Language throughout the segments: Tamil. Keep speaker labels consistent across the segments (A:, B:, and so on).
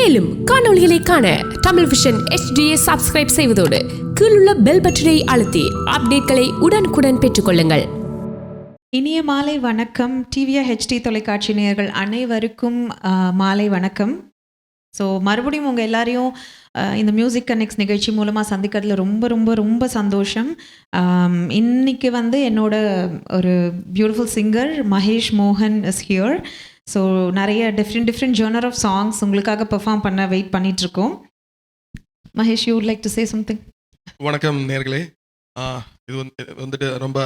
A: மேலும் காணொளிகளை காண தமிழ் விஷன் HD சப்ஸ்கிரைப் செய்வதோடு கீழுள்ள பெல் பட்டனை அழுத்தி அப்டேட்களை உடனுக்குடன் பெற்றுக்கொள்ளுங்கள்.
B: இனிய மாலை வணக்கம். டிவிஆர் HD தொலைக்காட்சி நேயர்கள் அனைவருக்கும் மாலை வணக்கம். ஸோ மறுபடியும் உங்கள் எல்லாரையும் இந்த மியூசிக் கனெக்ட்ஸ் நிகழ்ச்சி மூலமாக சந்திக்கிறதுல ரொம்ப ரொம்ப ரொம்ப சந்தோஷம். இன்னைக்கு என்னோட ஒரு பியூட்டிஃபுல் சிங்கர் மகேஷ் மோகன் இஸ் ஹியர். ஸோ நிறைய டிஃப்ரெண்ட் ஜானர் ஆஃப் சாங்ஸ் உங்களுக்காக பெர்ஃபார்ம் பண்ண வெயிட் பண்ணிகிட்ருக்கோம். Mahesh, you would like to say something?
C: வணக்கம் நேர்களே. இது வந்துட்டு ரொம்ப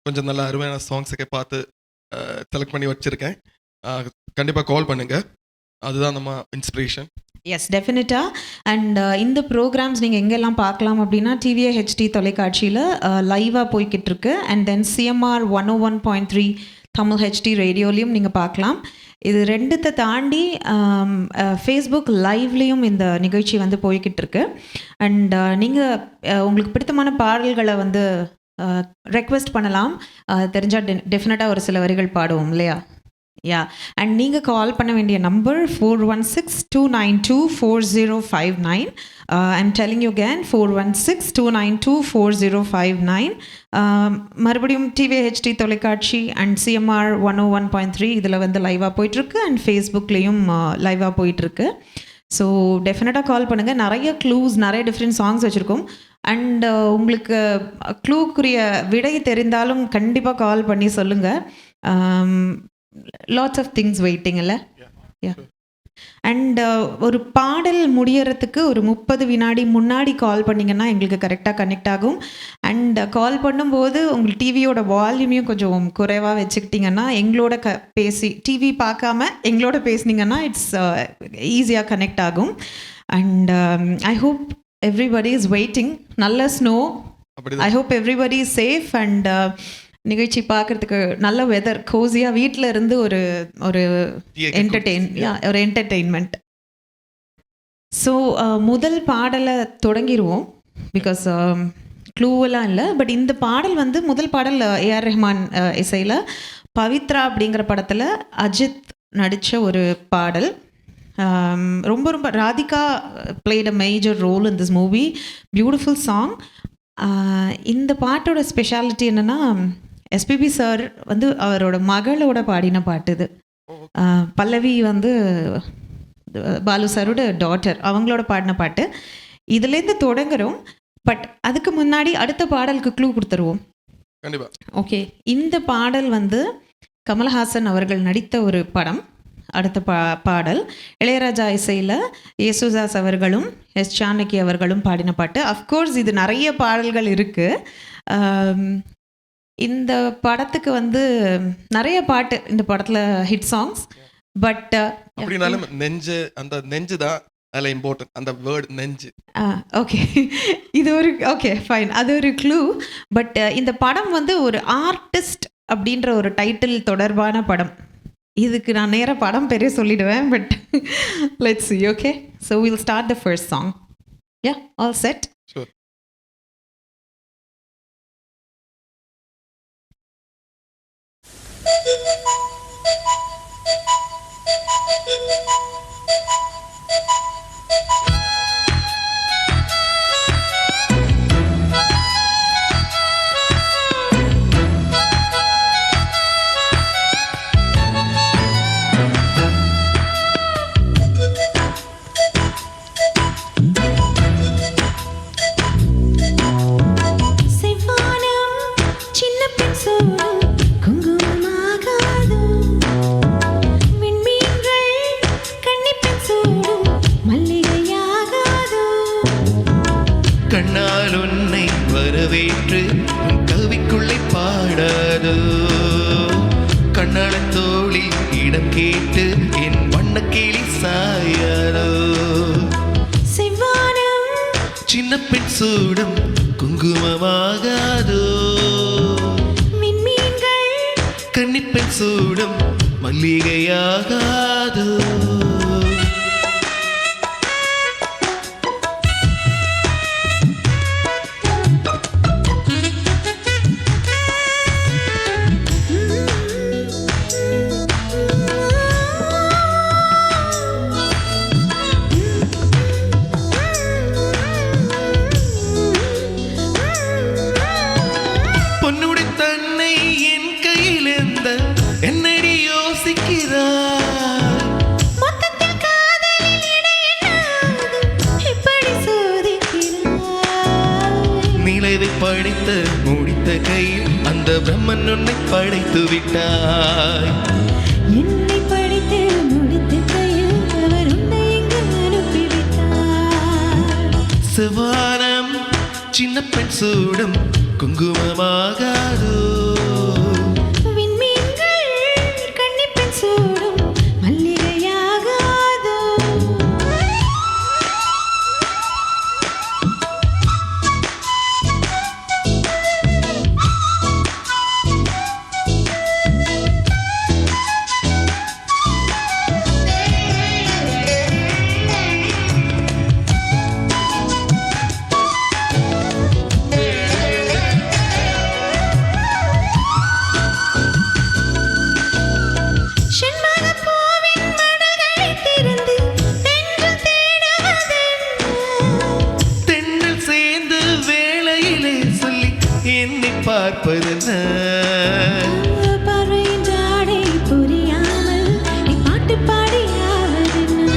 C: கொஞ்சம் நல்ல அருமையான சாங்ஸுக்கு பார்த்து செலக்ட் பண்ணி வச்சுருக்கேன். கண்டிப்பாக கால் பண்ணுங்கள், அதுதான் நம்ம இன்ஸ்பிரேஷன்.
B: எஸ், டெஃபினட்டாக. அண்ட் இந்த ப்ரோக்ராம்ஸ் நீங்கள் எங்கெல்லாம் பார்க்கலாம் அப்படின்னா டிவிஆர் HD தொலைக்காட்சியில் லைவாக போய்கிட்டு இருக்கு. And then CMR 101.3 Tamil HD ரேடியோலையும் நீங்கள் பார்க்கலாம். இது ரெண்டுத்தை தாண்டி ஃபேஸ்புக் லைவ்லேயும் இந்த நிகழ்ச்சி போய்கிட்டு இருக்கு. அண்ட் நீங்கள் உங்களுக்கு பிடித்தமான பாடல்களை ரெக்வெஸ்ட் பண்ணலாம். தெரிஞ்சால் டெஃபினட்டாக ஒரு சில வரிகள் பாடுவோம் இல்லையா? யா. அண்ட் நீங்கள் கால் பண்ண வேண்டிய number 416-292-4059. I'm telling you again, 416-292-4059. மறுபடியும் டிவிஆர் HD தொலைக்காட்சி அண்ட் CMR 101.3 இதில் லைவாக போயிட்டுருக்கு. அண்ட் ஃபேஸ்புக்லேயும் லைவாக போயிட்டுருக்கு. ஸோ டெஃபினட்டாக கால் பண்ணுங்கள். நிறைய க்ளூஸ், நிறைய டிஃப்ரெண்ட் சாங்ஸ் வச்சுருக்கோம். அண்ட் உங்களுக்கு க்ளூக்குரிய விடை தெரிந்தாலும் கண்டிப்பாக கால் பண்ணி சொல்லுங்கள். லாட்ஸ் ஆஃப் திங்ஸ் வெயிட்டிங் இல்லை? யா. அண்ட் ஒரு பாடல் முடியறதுக்கு ஒரு 30 வினாடி முன்னாடி கால் பண்ணிங்கன்னா எங்களுக்கு கரெக்டாக கனெக்ட் ஆகும். அண்ட் கால் பண்ணும்போது உங்கள் டிவியோட வால்யூமையும் கொஞ்சம் குறைவாக வச்சுக்கிட்டிங்கன்னா எங்களோட பேசி டிவி பார்க்காம எங்களோட பேசுனீங்கன்னா இட்ஸ் ஈஸியாக கனெக்ட் ஆகும். And I hope everybody is waiting. நல்ல snow. I hope everybody is safe. And நிகழ்ச்சி பார்க்குறதுக்கு நல்ல வெதர், கோசியாக வீட்டில் இருந்து ஒரு என்டர்டெயின்மெண்ட். ஸோ முதல் பாடலை தொடங்கிடுவோம். பிகாஸ் க்ளூவெல்லாம் இல்லை. பட் இந்த பாடல் முதல் பாடல் AR ரஹ்மான் இசையில் பவித்ரா அப்படிங்கிற படத்தில் அஜித் நடித்த ஒரு பாடல். ரொம்ப ரொம்ப Radhika played a major role in this movie. Beautiful song. இந்த பாட்டோட ஸ்பெஷாலிட்டி என்னென்னா, SPB சார் அவரோட மகளோட பாடின பாட்டு இது. பல்லவி பாலு சாரோட டாட்டர், அவங்களோட பாடின பாட்டு. இதுலேருந்து தொடங்குறோம். பட் அதுக்கு முன்னாடி அடுத்த பாடலுக்கு க்ளூ கொடுத்துருவோம். ஓகே. இந்த பாடல் கமல்ஹாசன் அவர்கள் நடித்த ஒரு படம். அடுத்த பாடல் இளையராஜா இசையில் யேசுதாஸ் அவர்களும் S. ஜானகி அவர்களும் பாடின பாட்டு. அஃப்கோர்ஸ் இது நிறைய பாடல்கள் இருக்குது. இந்த படத்துக்கு நிறைய பாட்டு இந்த படத்தில் ஹிட் சாங்ஸ். பட்
C: அப்படினாலும் நெஞ்சு தான் அதில் இம்பார்ட்டன்ட், அந்த வேர்ட் நெஞ்சு.
B: ஓகே, இது ஒரு ஓகே ஃபைன், அது ஒரு க்ளூ. பட் இந்த படம் ஒரு ஆர்டிஸ்ட் அப்படின்ற ஒரு டைட்டில் தொடர்பான படம். இதுக்கு நான் நேராக படம் பெரிய சொல்லிடுவேன். But let's see. Okay, so we'll start the first song. Yeah, all set?
C: Sure.
D: கண்ணால் உன்னை வரவேற்று உன் கவிக்குள்ளே பாடாதோ, கண்ணால தோழி இடம் கேட்டு என் வண்ணக்கிளி சாயாதோ, சின்ன பெண் சூடும் குங்குமமாகாதோ, கன்னிப்பெண் சூடும் மல்லிகையாகாதோ. பிரம்மன் உன்னை படைத்து விட்டாய்.
B: என்னை படித்து முடித்து கையில் அவர் உன்னை இங்கு அனுப்பிவிட்டார்.
D: செவ்வானம் சின்ன பெண் சூடும் குங்குமமாகாதோ.
B: விண்மீன்கள் கன்னிப்பெண் சூடும் மல்லிகையாகாதோ. செண்பகப் பூவின் மடல்களைத் திறந்து தென்றல் தேடுவதென்ன?
D: தென்னல் சேர்ந்து வேளையிலே சொல்லி என்னை பார்ப்பதென்ன.
B: பார்வையின் ஜாடை புரியாமல் நீ பாட்டு பாடியாவதென்ன?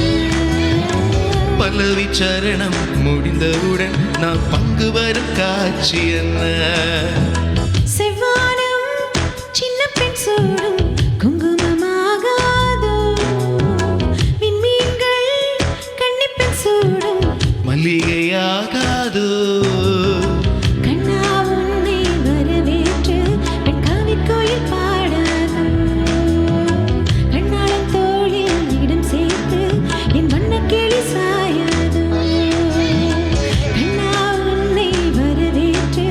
D: பல்லவி சரணம் முடிந்தவுடன் நான் பங்கு வரும் காட்சி என்ன.
B: செவ்வானம் சின்ன பெண் சூடும் குங்குமமாகாதோ. விண்மீன்கள் கன்னிப்பெண் சூடும்
D: மல்லிகையாகாதோ.
B: கண்ணா உன்னை வரவேற்று பெண் காவிக்கோயில் பாடாதோ. கண்ணாளன் தோளில் இடம் சேர்த்து என் வண்ணக்கிளி சாயாதோ. கண்ணா உன்னை வரவேற்று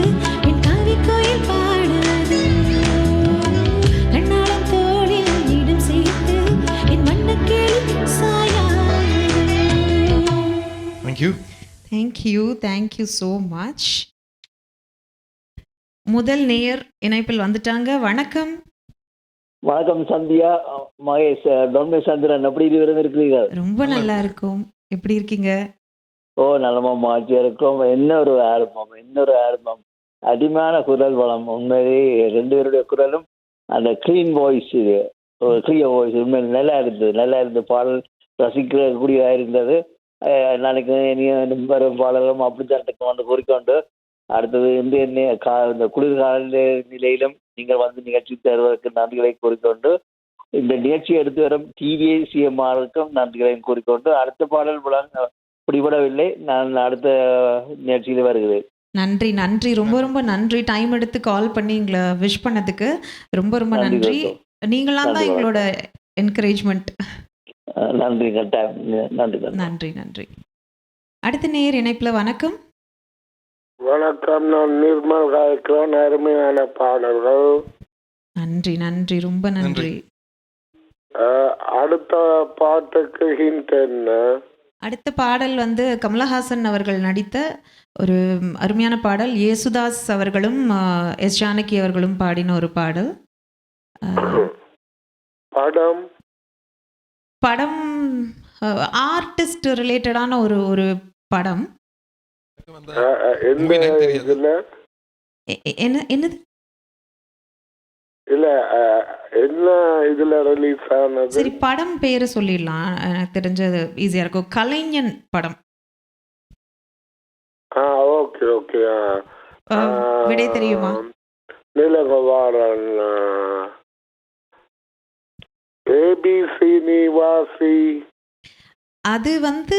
B: பெண் காவிக்கோயில் பாடாதோ. கண்ணாளன் தோளில் இடம் சேர்த்து என் வண்ணக்கிளி சாயாதோ.
C: Thank you.
B: Thank you so much. முதல் நேயர் இணைப்பில் வந்துட்டாங்க. வணக்கம்.
E: வணக்கம் சந்தியா, மகேஷ், டொன்மே சந்திரன், எப்படி இருக்கிறீர்கள்?
B: ரொம்ப நல்லா இருக்கும். எப்படி இருக்கீங்க?
E: ஓ, நலமா மாற்றியா இருக்கிறோம். என்ன ஒரு ஆல்பம், அடிமையான குரல் வளம். உண்மையிலேயே ரெண்டு பேருடைய குரலும் அந்த க்ளீன் வாய்ஸ், இது ஒரு கிளியர் வாய்ஸ், உண்மையில் நல்லா இருந்தது. பாடல் ரசிக்கக்கூடியதாக இருந்தது. நாளைக்கு இனி வரும் பாடலும் அப்படித்தான் வந்து கூறிக்கொண்டு, அடுத்தது இந்த குளிர்கால நிலையிலும் நீங்கள் வந்து நிகழ்ச்சி தருவதற்கு நன்றிகளை கூறிக்கொண்டு, இந்த நிகழ்ச்சியை எடுத்து வரும் டிவிசிஎம்ஆருக்கும் நன்றிகளை கூறிக்கொண்டு, அடுத்த பாடல் பிடிபடவில்லை, நான் அடுத்த நிகழ்ச்சியில் வருகிறேன்.
B: நன்றி. ரொம்ப நன்றி. டைம் எடுத்து கால் பண்ணி எங்களை விஷ் பண்ணதுக்கு ரொம்ப நன்றி. நீங்களாம் தான் எங்களோட என்கரேஜ்மெண்ட். நன்றி. அடுத்த நேயர் இணைப்பில் வணக்கம்.
F: வணக்கம், நான் நிர்மல் காய்க்கிறேன். அருமையான பாடல்கள்.
B: நன்றி. ரொம்ப நன்றி.
F: அடுத்த பாட்டுக்கு ஹிண்ட் என்ன?
B: அடுத்த பாடல் வந்து கமலஹாசன் அவர்கள் நடித்த ஒரு அருமையான பாடல். யேசுதாஸ் அவர்களும் எஸ் ஜானகி அவர்களும் பாடின ஒரு பாடல். படம் ஆர்டிஸ்ட் ரிலேட்டடான ஒரு படம். என்னது
F: இல்ல, என்ன இதுல ரிலீஸ் ஆனது?
B: சரி, படம் பேரு சொல்லிடலாம், எனக்கு தெரிஞ்சது ஈஸியா இருக்கும். கலைஞன் படம்.
F: ஓகே.
B: விடை தெரியுமா?
F: நிலகவாரன், ஏபிசி நிவாசி.
B: அது வந்து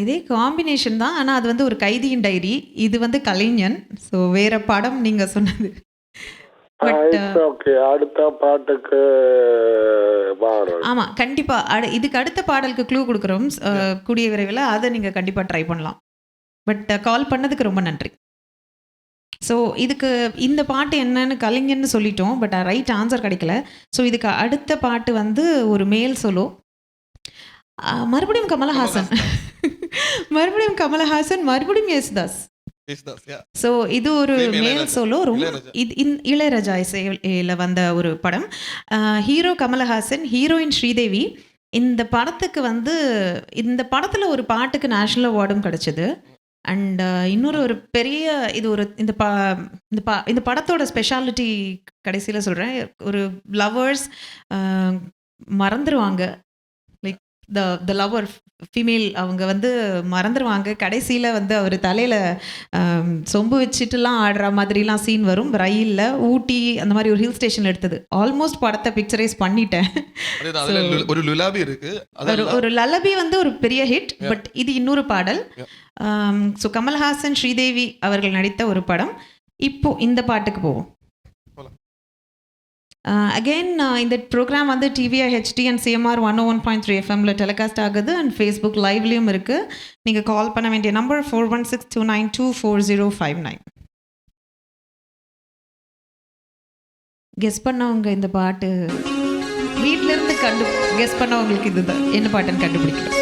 B: இதே காம்பினேஷன் தான், ஆனால் அது வந்து ஒரு கைதியின் டைரி, இது வந்து கலைஞன். ஸோ வேற படம் நீங்க சொன்னது.
F: அடுத்த பாட்டுக்கு
B: ஆமா, கண்டிப்பா இதுக்கு அடுத்த பாடலுக்கு க்ளூ கொடுக்குறோம் கூடிய விரைவில். அதை நீங்க கண்டிப்பா ட்ரை பண்ணலாம். பட் கால் பண்ணதுக்கு ரொம்ப நன்றி. ஸோ இதுக்கு இந்த பாட்டு என்னன்னு கலைஞன்னு சொல்லிட்டோம், பட் ரைட் ஆன்சர் கிடைக்கல. ஸோ இதுக்கு அடுத்த பாட்டு வந்து ஒரு மேல் சோலோ, மறுபடியும் கமலஹாசன், மறுபடியும் யேசுதாஸ். ஸோ இது ஒரு மேல் சோலோ, இளையராஜா இசையில வந்த ஒரு படம். Hero Kamalahasan, heroine Sridevi. இந்த படத்துக்கு வந்து இந்த படத்தில் ஒரு பாட்டுக்கு நேஷ்னல் அவார்டும் கிடச்சிது. அண்ட் இன்னொரு ஒரு பெரிய இது ஒரு இந்த படத்தோட ஸ்பெஷாலிட்டி கடைசியில் சொல்கிறேன், ஒரு லவர்ஸ் மறந்துடுவாங்க, லைக் த லவர் ஃபீமேல் அவங்க வந்து மறந்துடுவாங்க. கடைசியில் வந்து அவர் தலையில் சொம்பு வச்சுட்டுலாம் ஆடுற மாதிரிலாம் சீன் வரும். ரயிலில் ஊட்டி அந்த மாதிரி ஒரு ஹில் ஸ்டேஷன் எடுத்தது. ஆல்மோஸ்ட் படத்தை பிக்சரைஸ் பண்ணிட்டேன்.
C: ஒரு லுலாபி இருக்கு,
B: ஒரு லலபி வந்து ஒரு பெரிய ஹிட். பட் இது இன்னொரு பாடல். ஸோ கமல்ஹாசன், ஸ்ரீதேவி அவர்கள் நடித்த ஒரு படம். இப்போ இந்த பாட்டுக்கு போவோம். அகெயின் இந்த ப்ரோக்ராம் வந்து டிவிஐ ஹெச்டி அண்ட் சிஎம்ஆர் 101.3 எஃப்எம்ல டெலிகாஸ்ட் ஆகுது அண்ட் ஃபேஸ்புக் லைவ்லேயும் இருக்குது. நீங்கள் கால் பண்ண வேண்டிய நம்பர் 4162924059. கெஸ் பண்ணவங்க இந்த பாட்டு வீட்டிலேருந்து கெஸ் பண்ணவங்களுக்கு இதுதான் என்ன பாட்டுன்னு கண்டுபிடிக்கணும்.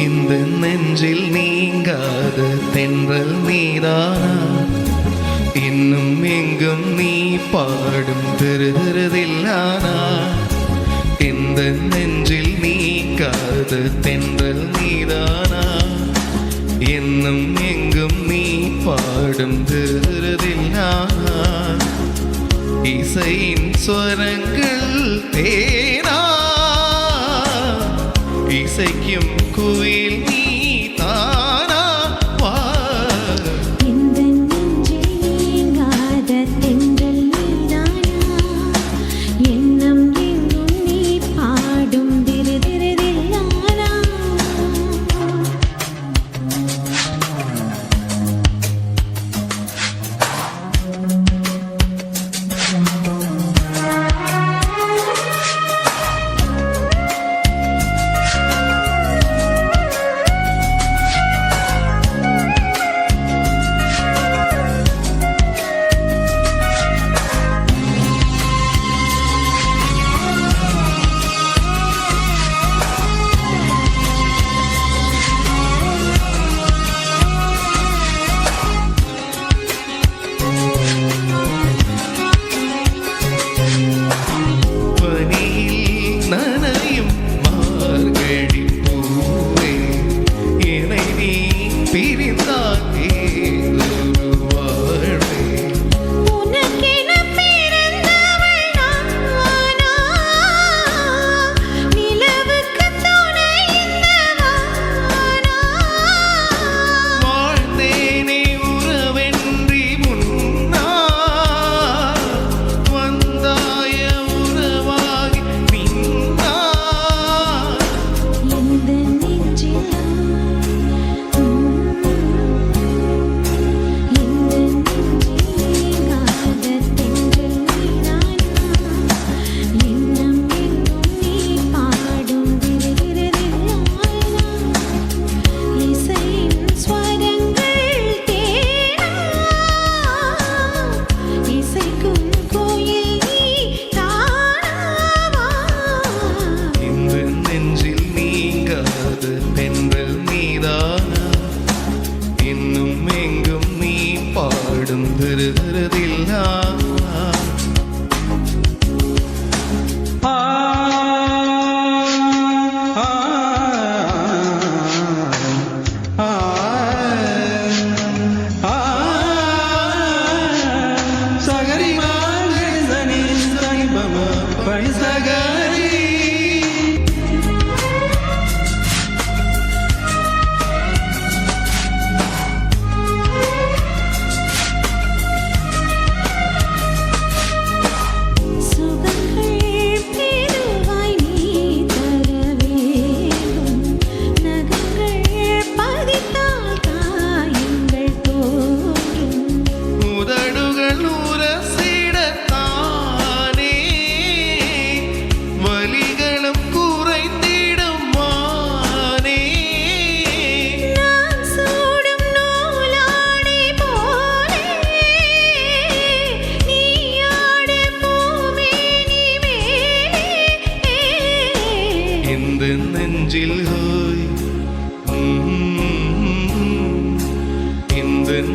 D: இந்த நெஞ்சில் நீங்காத தென்றல் நீதானா, இன்னும் எங்கும் நீ பாடும் திருதில்லானா. இந்த நெஞ்சில் நீங்காத தென்றல் நீதானா, இன்னும் எங்கும் நீ பாடும் திருதில்லானா. இசையின் ஸ்வரங்கள் தேனா, இசைக்கும் குயில் நீ தானா.
G: இந்த நெஞ்சில் நீங்காத தென்றல் நீதானா, எண்ணம் எங்கும் நீ பாடும் திருதில்லானா.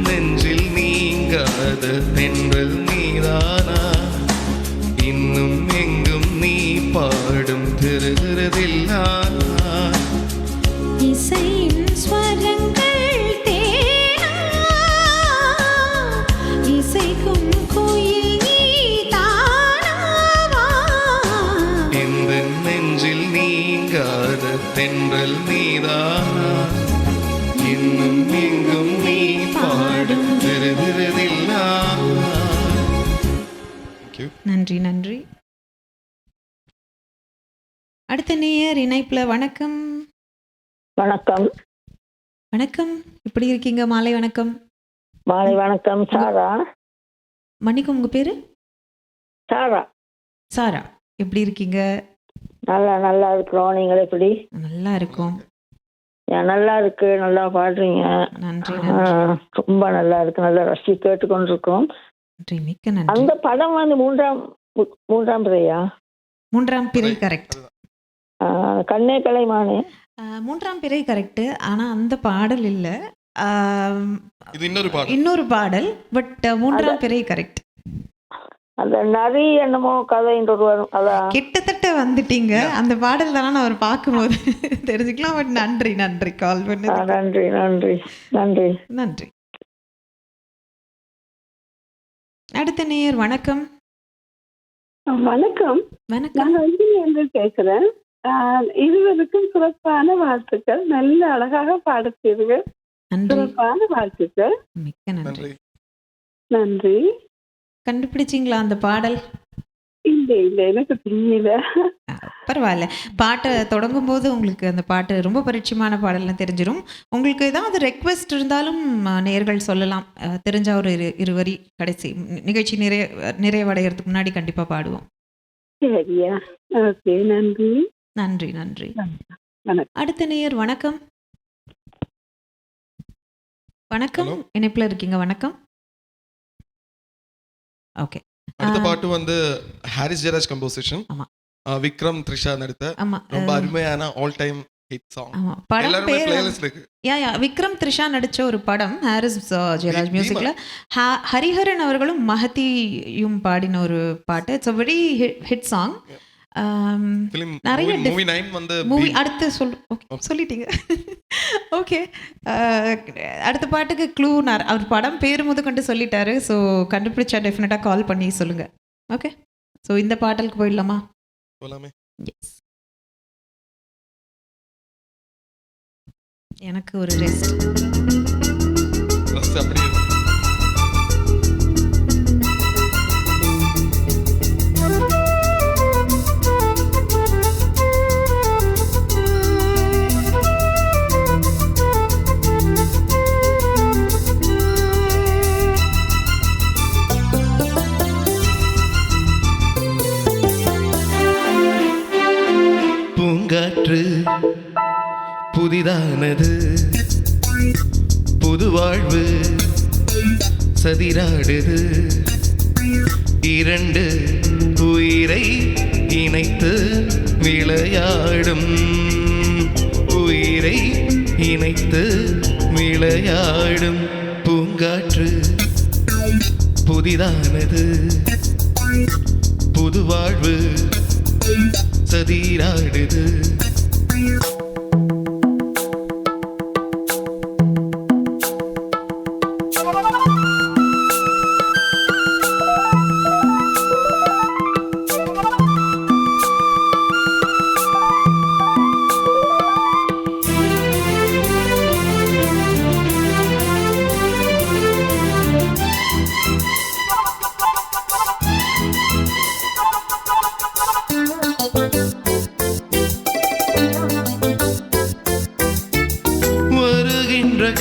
D: நெஞ்சில் நீங்காத தென்றல் நீதானா, திருதிருதில்லா.
C: தேங்க்யூ.
B: நன்றி நன்றி. அடுத்த நேயர் இணைப்புல. வணக்கம்.
E: வணக்கம்.
B: வணக்கம், எப்படி இருக்கீங்க? மாலை வணக்கம்.
E: மாலை வணக்கம். சாரா.
B: மன்னிக்கும், உங்க பேரு?
E: சாரா.
B: சாரா, எப்படி இருக்கீங்க?
E: நல்லா இருக்கிறோம். நீங்கள் எப்படி?
B: நல்லா இருக்கும்.
E: நல்லா இருக்கு. நல்லா பாடுறீங்க.
B: நன்றி
E: ஆ,
B: நன்றி
E: ரொம்ப நல்லா இருக்கு. நல்லா ரசி கேட்டுக்கொண்டிருக்கோம்.
B: நன்றி, மிக்க நன்றி.
E: அந்த படம் வந்து மூன்றாம் பிறையா?
B: மூன்றாம் பிறை கரெக்ட்.
E: கண்ணே கலைமானே.
B: மூன்றாம் பிறை கரெக்ட். ஆனா அந்த பாடல் இல்ல,
C: இது இன்னொரு பாடல்.
B: இன்னொரு பாடல். பட் மூன்றாம் பிறை கரெக்ட்.
E: அந்த நரி என்னமோ கதைன்ற ஒரு வரும். அதான்
B: கிட்டத்தட்ட வந்துட்டீங்க. அந்த பாடல் தானே நான் அவர் பார்க்கும்போது தெரிஞ்சுக்கலாம். பட் நன்றி நன்றி கால் பண்ணி.
E: நன்றி நன்றி நன்றி
B: நன்றி. அடுத்த நேயர். வணக்கம்.
H: வணக்கம்.
B: வணக்கம்.
H: நான் வந்து பேசுறேன். இருவருக்கும் சிறப்பான வாழ்த்துக்கள். நல்ல அழகாக பாடுத்தீர்கள்.
B: நன்றி,
H: சிறப்பான வாழ்த்துக்கள்.
B: மிக்க நன்றி.
C: நன்றி.
H: நன்றி.
B: கண்டுபிடிச்சிங்களா அந்த பாடல்?
H: இல்ல எனக்கு தெரியல.
B: பரவாயில்ல. பாட்டை தொடங்கும் போது உங்களுக்கு அந்த பாட்டு ரொம்ப பரிச்சயமான பாடல்னு தெரிஞ்சிடும். உங்களுக்கு ஏதாவது ரெக்வெஸ்ட் இருந்தாலும் நேயர்கள் சொல்லலாம். தெரிஞ்ச ஒரு இருவரி கடைசி நிகழ்ச்சி நிறைவடைகிறதுக்கு முன்னாடி கண்டிப்பாக பாடுவோம்.
H: சரியா? ஓகே. நன்றி
B: நன்றி நன்றி.
H: வணக்கம்.
B: அடுத்த நேயர். வணக்கம். வணக்கம்,
C: Hello.
B: இணைப்பில் இருக்கீங்க. வணக்கம். ஓகே.
C: அடுத்த பாட்டு வந்து ஹாரிஸ் ஜெயராஜ் கம்போசிஷன்.
B: ஆமா.
C: விக்ரம் த்ரிஷா நடித்த
B: ஆமா,
C: ரொம்ப அருமையான ஆல் டைம் ஹிட் சாங்.
B: ஆமா. படம்
C: எல்லாரும்
B: பேர்
C: பிளேலிஸ்ட் இருக்கு.
B: யா விக்ரம் த்ரிஷா நடிச்ச ஒரு படம். ஹாரிஸ் ஜெயராஜ் மியூசிக்ல ஹரிஹரன் அவர்களும் மஹதியும் பாடின ஒரு பாட்டு. It's a very hit song.
C: Film
B: நிறைய
C: மூவி 9 வந்து
B: மூவி அடுத்து சொல்லிட்டீங்க. ஓகே. அடுத்த பாட்டுக்கு க்ளூ அவர் படம் பேர் முத கொண்டு சொல்லிட்டாரு. ஸோ கண்டுபிடிச்சா டெஃபினட்டாக கால் பண்ணி சொல்லுங்க. ஓகே. ஸோ இந்த பாட்டலுக்கு போயிடலாமா?
C: போலாமே.
B: எஸ். எனக்கு ஒரு ரெஸ்ட்.
C: Rest அப்படியே இருக்கு.
D: பூங்காற்று புதிதானது, புது வாழ்வு சதிராடுது, இரண்டு உயிரை இணைத்து விளையாடும், உயிரை இணைத்து விளையாடும். பூங்காற்று புதிதானது, புது வாழ்வு சதிராடுது.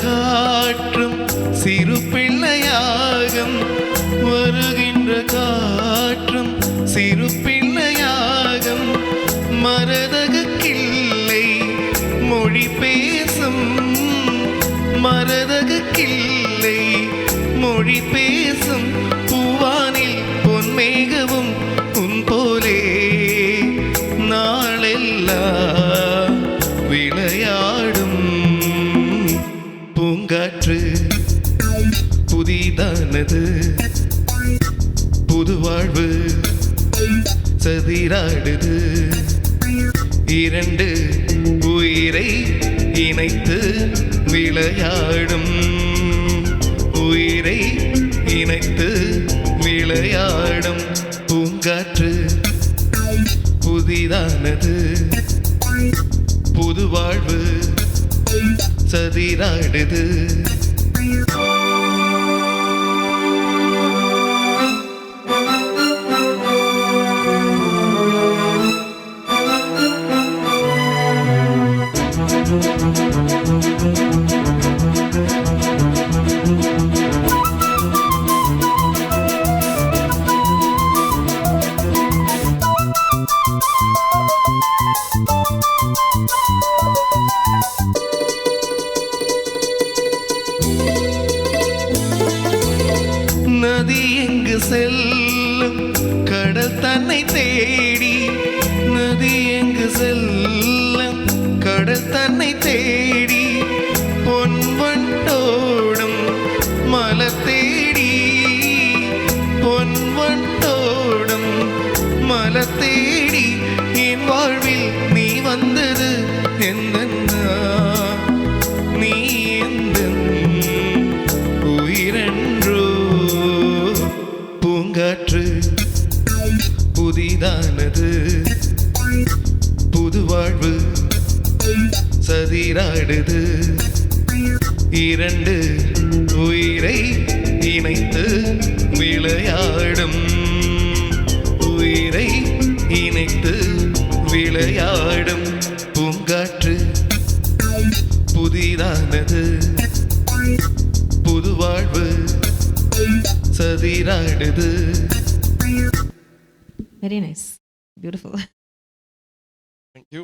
D: காற்றும் சிறு பிள்ளையாகும், வருகின்ற காற்றும் சிறு பிள்ளையாகும், மரதகு கிள்ளை மொழி பேசும், மரதகு கிள்ளை மொழி பேசும், பூவானில் பொன்மேகவும் உன் போலே நாளெல்லாம் விளையாடும். பூங்காற்று புதிதானது, புது வாழ்வு சதிராடுது, இரண்டு உயிரை இணைத்து விளையாடும், உயிரை இணைத்து விளையாடும். பூங்காற்று புதிதானது, புது வாழ்வு சதிராடுது. எங்கு செல்லும் கடல் தன்னை தேடி, நதி எங்கு செல்லும் கடல் தன்னை தேடி, பொன்வண்டோடும் மலர் தேடி, பொன்வண்டோடும் மலர் தேடி, என் வாழ்வில் நீ வந்தது என்னன்னா, நீ எந்த உயிரென்றோ. பூங்காற்று புதிதானது, புது வாழ்வு சதிராடுது, இரண்டு உயிரை இணைத்து விளையாடும், உயிரை இணைத்து விளையாடும். பூங்காற்று புதிதானது, புது வாழ்வு சதிராடுது.
B: Very nice, beautiful.
C: Thank you.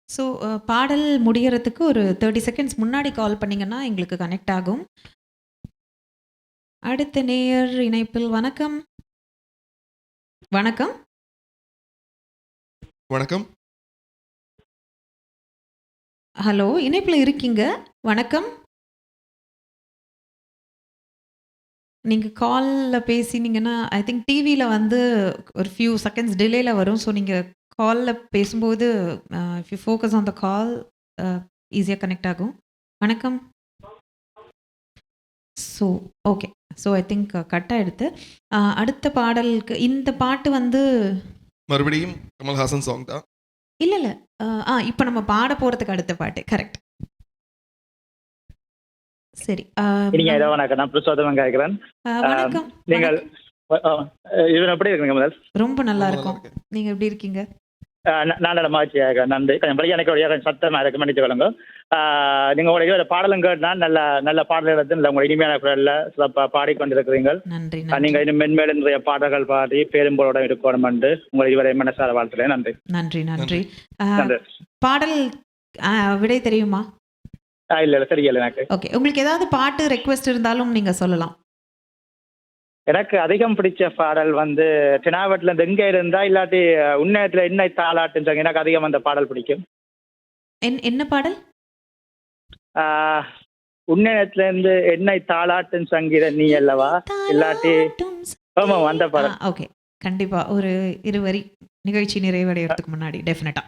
B: So பாடல் முடியறதுக்கு ஒரு 30 செகண்ட்ஸ் முன்னாடி கால் பண்ணிங்கன்னா எங்களுக்கு கனெக்ட் ஆகும். அடுத்த நேயர் இணைப்பில். வணக்கம். வணக்கம்.
C: வணக்கம்.
B: ஹலோ, இணைப்பில் இருக்கீங்க. வணக்கம். நீங்கள் காலில் பேசினீங்கன்னா ஐ திங்க் டிவியில் வந்து ஒரு ஃபியூ செகண்ட்ஸ் டிலேயில் வரும். ஸோ நீங்கள் காலில் பேசும்போது if you focus on the call ஈஸியாக கனெக்ட் ஆகும். வணக்கம். So okay, so I think cut ஆகிடுது. அடுத்த பாடலுக்கு இந்த பாட்டு வந்து
C: மறுபடியும் கமல்ஹாசன் சாங் தான்.
B: இல்லை இல்லை, இப்போ நம்ம பாட போகிறதுக்கு அடுத்த பாட்டு. கரெக்ட். சரி.
I: வணக்கம், நான் புருஷோத்தமன் கேட்கிறேன்.
B: வணக்கம்.
I: நீங்கள் இவன் எப்படி இருக்குங்க? முதல்
B: ரொம்ப நல்லா இருக்கும். நீங்கள் எப்படி இருக்கீங்க?
I: நான் மகிழ்ச்சி நன்றி. கொஞ்சம் பழைய எனக்கு கொஞ்சம் சத்தமாக இருக்கு, மன்னிச்சு கொள்ளுங்க. நீங்கள் உங்களுடைய பாடலும் கேட்டா நல்ல நல்ல பாடல்கள் எடுத்து உங்களுடைய இனிமையான குரலில் சிறப்பாக பாடிக்கொண்டிருக்கிறீர்கள்.
B: நன்றி.
I: நீங்கள் இன்னும் மென்மேலும் நிறைய பாடல்கள் பாடி பேரும்போட இருக்கணும் என்று உங்களை இதுவரை மனசார வாழ்த்துறேன். நன்றி
B: நன்றி நன்றி. பாடல் விடை தெரியுமா?
I: இல்லை இல்லை, தெரியல எனக்கு.
B: ஓகே, உங்களுக்கு ஏதாவது பாட்டு ரெக்வெஸ்ட் இருந்தாலும் நீங்கள் சொல்லலாம்.
I: எனக்கு அதிகம் பிடிச்ச பாடல் வந்து தினாவட்டில் இருந்து எங்கே இருந்தா இல்லாட்டி உன்னயத்தில் என்ன தாளாட்டுன்னு சொல்லி எனக்கு அதிகம் அந்த பாடல் பிடிக்கும்.
B: என்ன பாடல்?
I: உன்னயத்துல இருந்து என்னை தாளாட்டுன்னு சங்கீத நீ அல்லவா இல்லாட்டி ஆமாம் அந்த பாடல்.
B: ஓகே, கண்டிப்பா ஒரு இருவரி நிகழ்ச்சி நிறைவடைகிறதுக்கு முன்னாடி டெஃபினட்டா.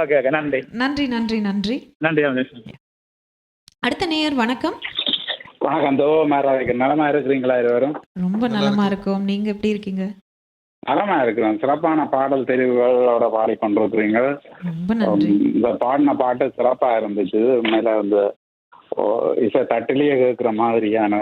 I: ஓகே ஓகே, நன்றி
B: நன்றி நன்றி நன்றி
I: நன்றி நன்றி.
B: அடுத்த நேயர். வணக்கம்.
F: வணக்கம். நலமா இருக்கிறீங்களா? இருவரும்
B: ரொம்ப நலமா இருக்கும். நீங்க எப்படி இருக்கீங்க?
F: நலமா இருக்கிறோம். சிறப்பான பாடல் தெரிவுகளோட பாடிக்கொண்டிருக்கிறீங்க.
B: ரொம்ப நன்றி.
F: இந்த பாடின பாட்டு சிறப்பா இருந்துச்சு. உண்மையில வந்து இசை தட்டிலேயே கேட்கிற மாதிரியான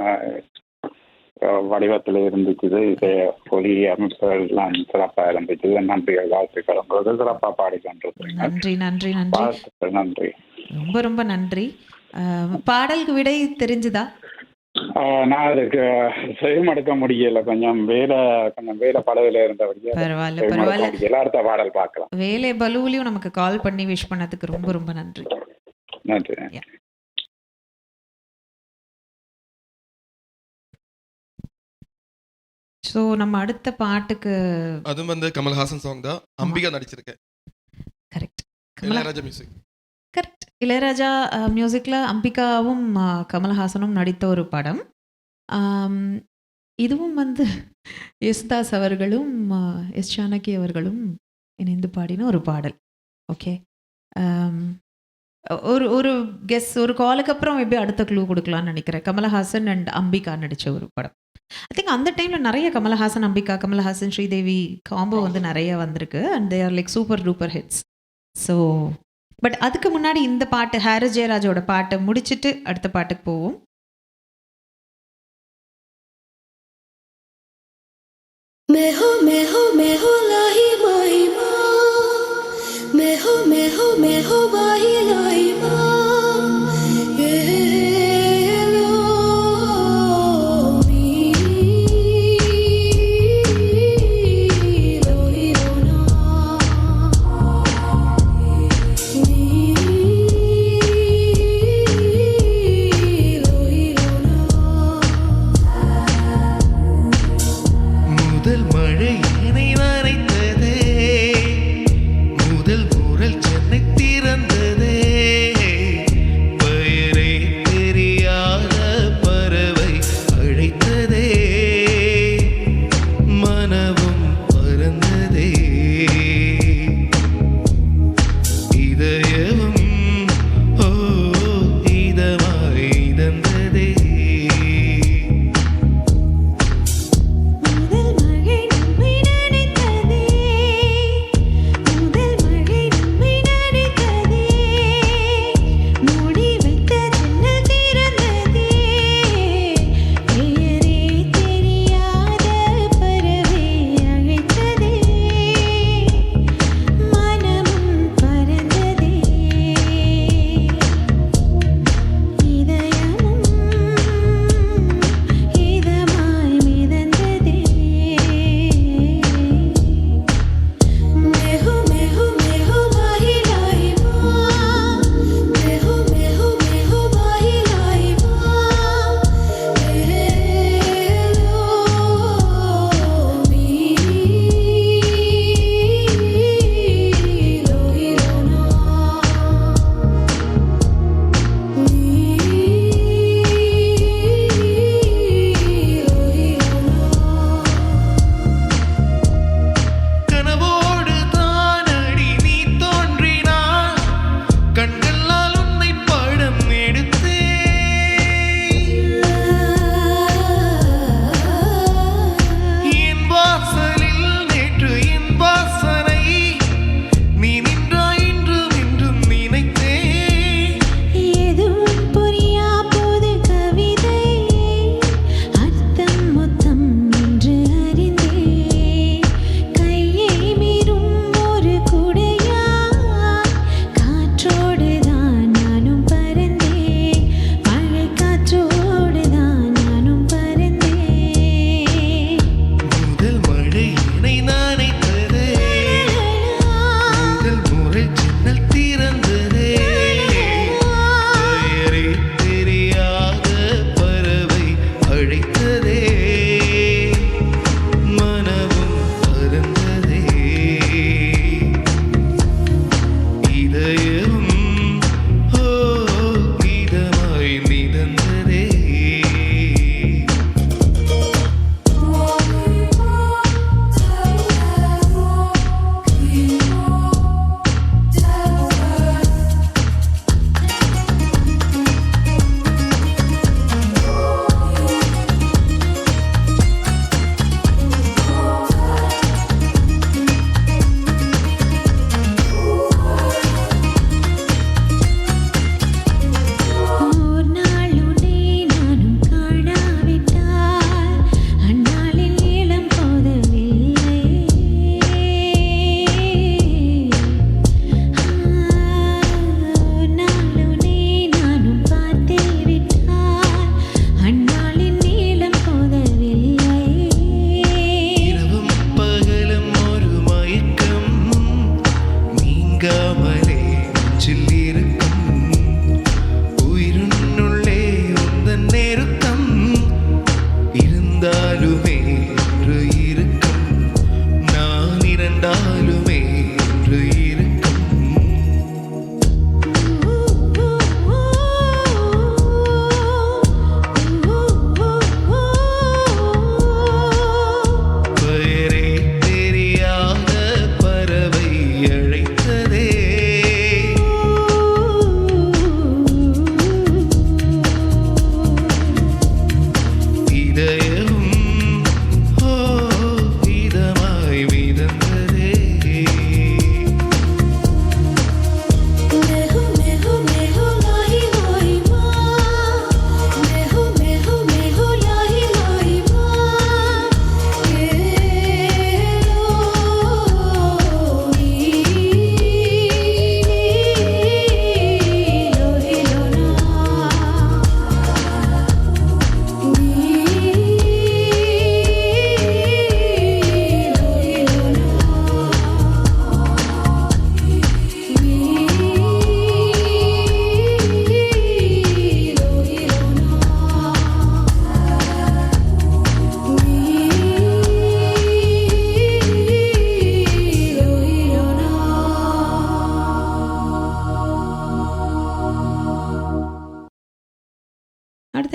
F: வடிவத்தில் இருந்துச்சு. இசை ஒலி அமைப்புகள் எல்லாம் சிறப்பா இருந்துச்சு. நன்றிகள், வாழ்த்துக்கள். உங்களுக்கு சிறப்பா பாடிக்கொண்டிருக்கிறீங்க.
B: நன்றி நன்றி நன்றி
F: நன்றி.
B: ரொம்ப ரொம்ப நன்றி. பாடலுக்கு விடை தெரிஞ்சுதா?
F: நான் அதுக்கு செய்யமடுக்க முடியல. கொஞ்சம் வேலை படவில இருந்தபடியே
B: பரவாயில்ல பரவாயில்ல.
F: அடுத்த பாடல் பார்க்கலாம்.
B: வேலை பலுவிலையும் நமக்கு கால் பண்ணி விஷ் பண்ணதுக்கு ரொம்ப ரொம்ப நன்றி.
F: நன்றி.
B: ஸோ நம்ம அடுத்த பாட்டுக்கு
C: அதுவும் வந்து கமல்ஹாசன் சாங் தான். அம்பிகா நடிச்சிருக்கேன்.
B: Correct.
C: Ilaiyaraaja music.
B: Correct. Ilaiyaraaja மியூசிக்கில் அம்பிகாவும் கமல்ஹாசனும் நடித்த ஒரு படம். இதுவும் வந்து யேசுதாஸ் அவர்களும் எஸ் ஜானகி அவர்களும் இணைந்து பாடின ஒரு பாடல். ஓகே, ஒரு கெஸ், ஒரு காலுக்கு அப்புறம் எப்படி அடுத்த க்ளூ கொடுக்கலான்னு நினைக்கிறேன். கமல்ஹாசன் அண்ட் அம்பிகா நடித்த ஒரு படம். ஐ திங்க் அந்த டைமில் நிறைய கமல்ஹாசன் அம்பிகா, கமல்ஹாசன் ஸ்ரீதேவி காம்போ வந்து நிறைய வந்திருக்கு. And they are like super duper hits. So but அதுக்கு முன்னாடி இந்த பாட்டு ஹாரிஸ் ஜெயராஜோட பாட்டை முடிச்சுட்டு அடுத்த பாட்டுக்கு போவோம்.
G: मेहो मेहो मेहो लाही माही माँ, मेहो मेहो मेहो वाही लाही माँ, ये लो मी लो ही लो ना मी लो ही लो ना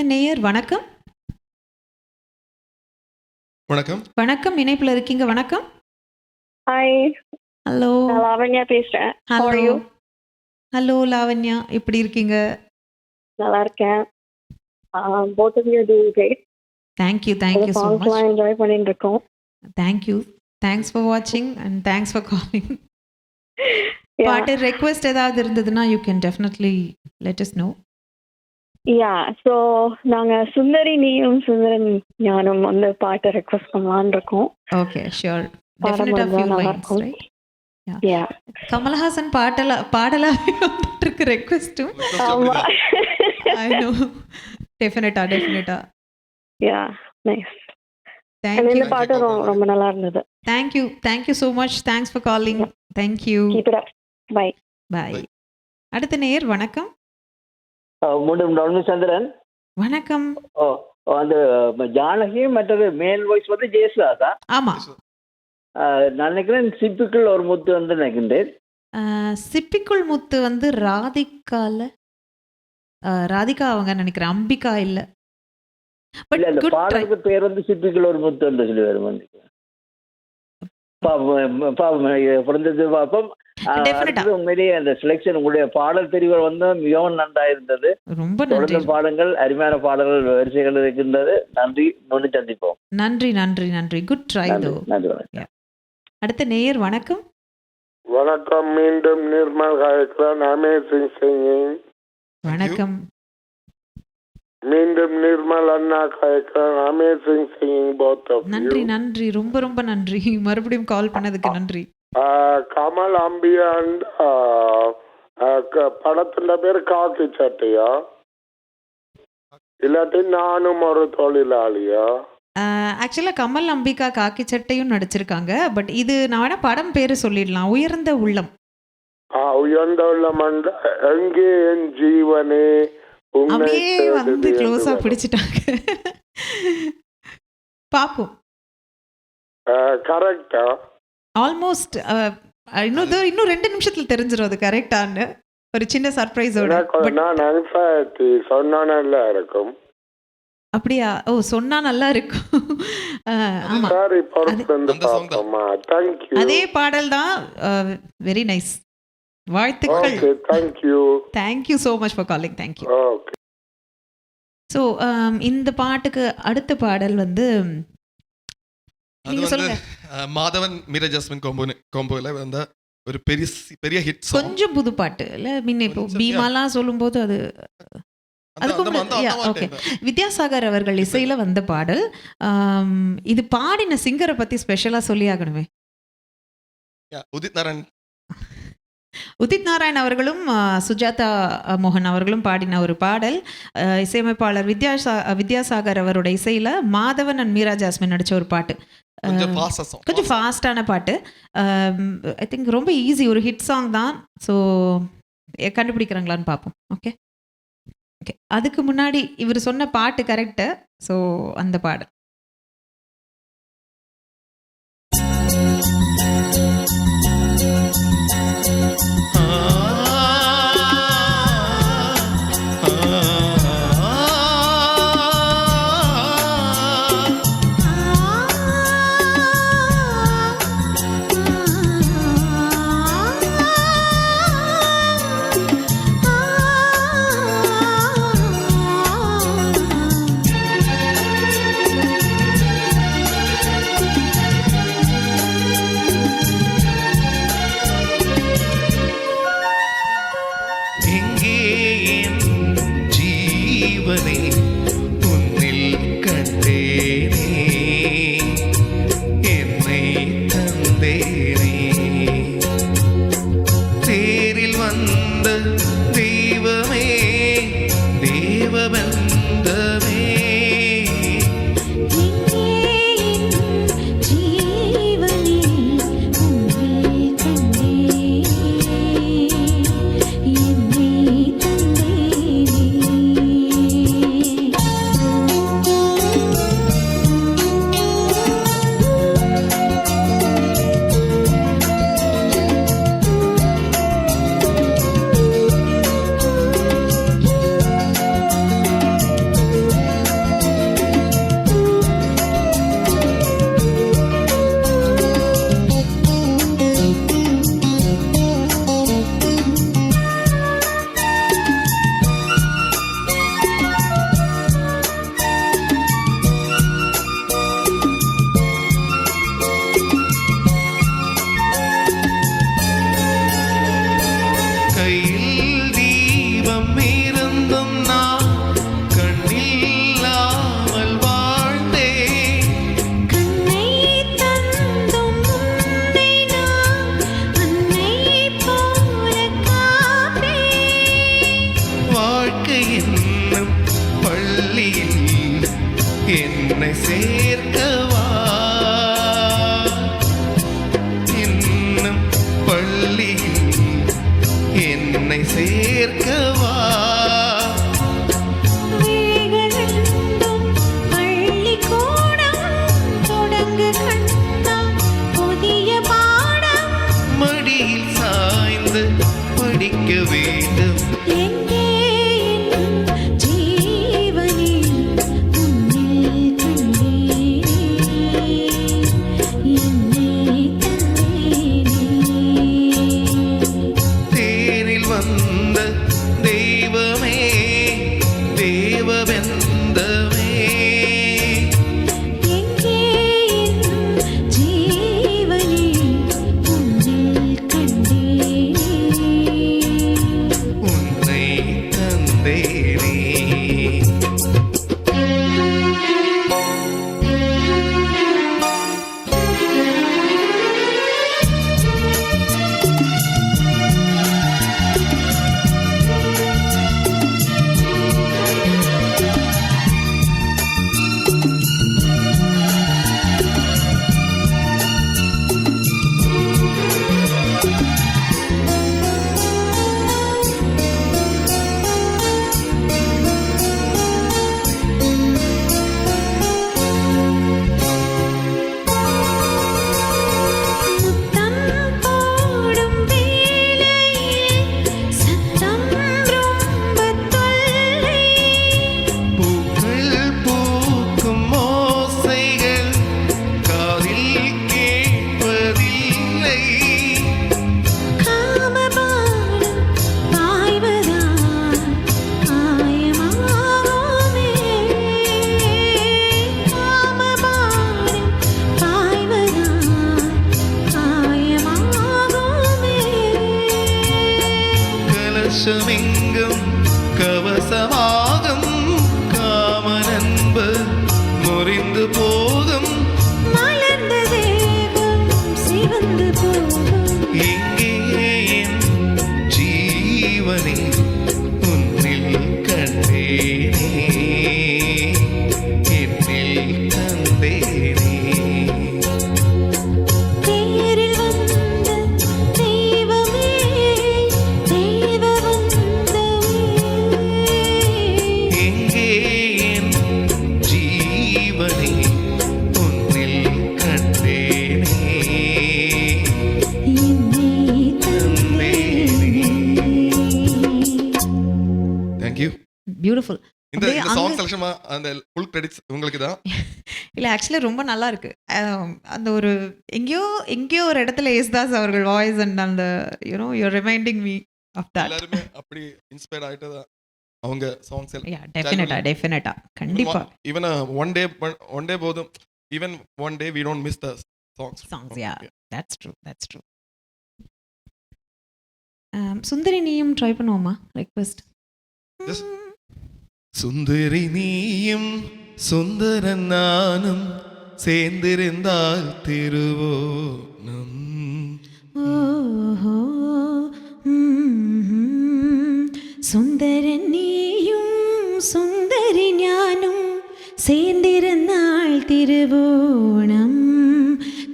B: அடுத்த நேயர் வணக்கம்.
C: வணக்கம்.
B: வணக்கம், இணைப்புல இருக்கீங்க. வணக்கம்.
H: Hi,
B: hello.
H: நான் லாவண்யா பேசுறேன். How are you?
B: Hello Lavanya, எப்படி இருக்கீங்க?
H: நல்லா இருக்கேன். both of you are doing great.
B: Thank you so
H: சாங்ஸ்லாம்
B: much.
H: என்ஜாய் பண்ணிட்டு இருக்கோம்.
B: Thank you. Thanks for watching and thanks for calling.
H: Yeah.
B: பாட்டு ரெக்வெஸ்ட் ஏதாவது இருந்ததுன்னா you can definitely let us know.
H: Yeah, so நாங்க சுந்தரி நீயும் சுந்தரன் ஞானம் அந்த பாட்டை ரெக்வெஸ்ட் பண்ணலாம்னு இருக்கோம்.
B: Okay, sure.
H: பாட
B: Definitely a few
H: முடிஞ்சா நல்லா
B: lines,
H: இருக்கும்.
B: right?
H: Yeah.
B: கமலஹாசன் பாடலாவே வந்துட்டு இருக்கு ரெக்வெஸ்ட்டும்.
H: ஆமா.
B: I know. டெஃபினட்டா.
H: Yeah, nice.
B: Thank
H: And
B: you.
H: இந்த பாட்டு ரொம்ப நல்லா இருந்தது.
B: Thank you so much. Thanks for calling. Thank you.
H: Keep it up. Bye.
B: Bye. அடுத்த நேயர் வணக்கம்.
E: மீண்டும் டவுன் சந்திரன்.
B: வணக்கம்.
E: அந்த ஜானகி மற்றது மேல் வாய்ஸ் வந்து ஜெயசுதாசா?
B: ஆமா.
E: நான் நினைக்கிறேன் சிப்பிக்குள் ஒரு முத்து வந்து நினைக்கின்றேன்.
B: சிப்பிக்குள் முத்து வந்து ராதிகா அவங்க நினைக்கிறேன், அம்பிகா இல்ல. பட்
E: அந்த
B: குட் ட்ரை.
E: பாடலுக்கு பேர் வந்து சிப்பிக்குள் ஒரு முத்து என்று சொல்லி வரும். பிறந்தது பார்ப்போம். உண்மையிலேயே அந்த செலெக்ஷன் உங்களுடைய பாடல் தெரிவுகள் வந்து மிகவும் நன்றா இருந்தது.
B: ரொம்ப
E: தொடர்ந்து
B: நன்றி.
E: பாடங்கள், அருமையான பாடல்கள் வரிசைகள் இருக்கின்றது. நன்றி, மீண்டும் சந்திப்போம்.
B: நன்றி. குட் ட்ரை தோ.
E: நன்றி, வணக்கம்.
B: அடுத்த நேயர் வணக்கம்.
J: வணக்கம், மீண்டும் நிர்மல் காயக்கிறான். Amazing singing.
B: வணக்கம்.
J: மீண்டும் நிர்மல் அண்ணா காயக்கிறான். Amazing singing both of you.
B: நன்றி. ரொம்ப நன்றி. மறுபடியும் கால் பண்ணதுக்கு நன்றி.
J: கமல் அம்பியா படத்துல பேர் காக்கி சட்டையா இல்லாட்டி நானும் ஒரு தொழிலாளியா?
B: ஆக்சுவலா கமல் அம்பிகா காக்கி சட்டையும் நடிச்சிருக்காங்க. பட் இது நான் வேணா படம் பேரு சொல்லிடலாம். உயர்ந்த உள்ளம்.
J: உயர்ந்த உள்ளம். எங்கே என் ஜீவனே உன்னை
B: அப்படியே வந்து
J: தேடுது
B: க்ளோஸா
J: என்று
B: பிடிச்சிட்டாங்க. பாப்போம்.
J: கரெக்டா?
B: ஆல்மோஸ்ட் இன்னும் 2 நிமிஷத்துல தெரிஞ்சிடும் அது கரெக்டான்னு. ஒரு சின்ன சர்ப்ரைஸோட.
J: நான் anxiety சொன்னா நல்லா இருக்கும்.
B: அப்படியா? ஓ, சொன்னா நல்லா இருக்கும். ஆமா,
J: சரி, பொறுத்து வந்து
C: அந்த song தான்.
J: பாப்போமா. Thank you.
B: அதே பாடல் தான். Very nice. வாழ்த்துக்கள்.
J: Okay, thank you.
B: Thank you so much for calling. Thank you.
J: Okay.
B: So இந்த பாட்டுக்கு அடுத்த பாடல் வந்து
C: அது
B: நீங்க
C: வந்து
B: சொல்லுங்க.
C: மாதவன் மீரா ஜாஸ்மின் காம்போல வந்த ஒரு பெரிய ஹிட் சாங்.
B: கொஞ்சம் புது பாட்டு இல்ல? முன்ன இப்போ
C: கொஞ்சம்,
B: பீமாலாம் சொல்லும்போது அது ஓகே. வித்யாசாகர் அவர்கள் இசையில வந்த பாடல். இது பாடின சிங்கரை பத்தி ஸ்பெஷலா சொல்லி ஆகணுமே. உதித் நாராயண் அவர்களும் சுஜாதா மோகன் அவர்களும் பாடின ஒரு பாடல். இசையமைப்பாளர் வித்யாசாகர் அவரோட இசையில மாதவன் அண்ட் மீரா ஜாஸ்மின் நடிச்ச ஒரு பாட்டு. கொஞ்சம் ஃபாஸ்டான பாட்டு. ஐ திங்க் ரொம்ப ஈஸி, ஒரு ஹிட் சாங் தான். ஸோ கண்டுபிடிக்கிறாங்களான்னு பார்ப்போம். ஓகே. அதுக்கு முன்னாடி இவர் சொன்ன பாட்டு கரெக்டு. ஸோ அந்த பாடல்
D: பள்ளியில் என்னை சேர்க்கவா, இன்னும் பள்ளியில் என்னை சேர்க்கவா. மடியில் சாய்ந்து படிக்க வேண்டும். தேரில் வந்த தெய்வமே, தேவபெந்தமே, உன்னை தந்தேனே. பூக்கள் பூக்கும் ஓசைகள் காதில் கேட்பதில்லை. கலசமெங்கும் கவசமாகும், காமனன்பு முறிந்து போகும். எங்கே என் ஜீவனை உன்னில் கண்டேனே, என்னில் தந்தேனே. எங்கே என் ஜீவனை உன்னில் கண்டேனே, தந்தேனே.
C: தேங்க்யூ.
B: பியூட்டிஃபுல்.
C: இந்த சாங் செலக்ஷன் அந்த ஃபுல் கிரெடிட்ஸ் உங்களுக்கு தான்.
B: இல்லை ஆக்சுவலி ரொம்ப நல்லா இருக்கு. அந்த ஒரு எங்கேயோ ஒரு இடத்துல யேசுதாஸ் அவர்கள் வாய்ஸ் அண்ட் அந்த you know you're reminding me of that.
C: எல்லாருமே அப்படி இன்ஸ்பயர் ஆயிட்டு தான் அவங்க சாங்ஸ்
B: டெஃபினட்டா கண்டிப்பா.
C: ஈவன் ஒன் டே போதும், even one day we don't miss the songs.
B: Yeah that's true. Sundari நீயும் ட்ரை பண்ணுவோமா ரெக்வெஸ்ட்?
C: Just
D: சுந்தரி நீயும் சுந்தரன் நானும் சேர்ந்திருந்தால் திருவோணம்.
B: சுந்தரன் நீயும் சுந்தரி ஞானும் சேர்ந்திருந்தாள் திருவோணம்.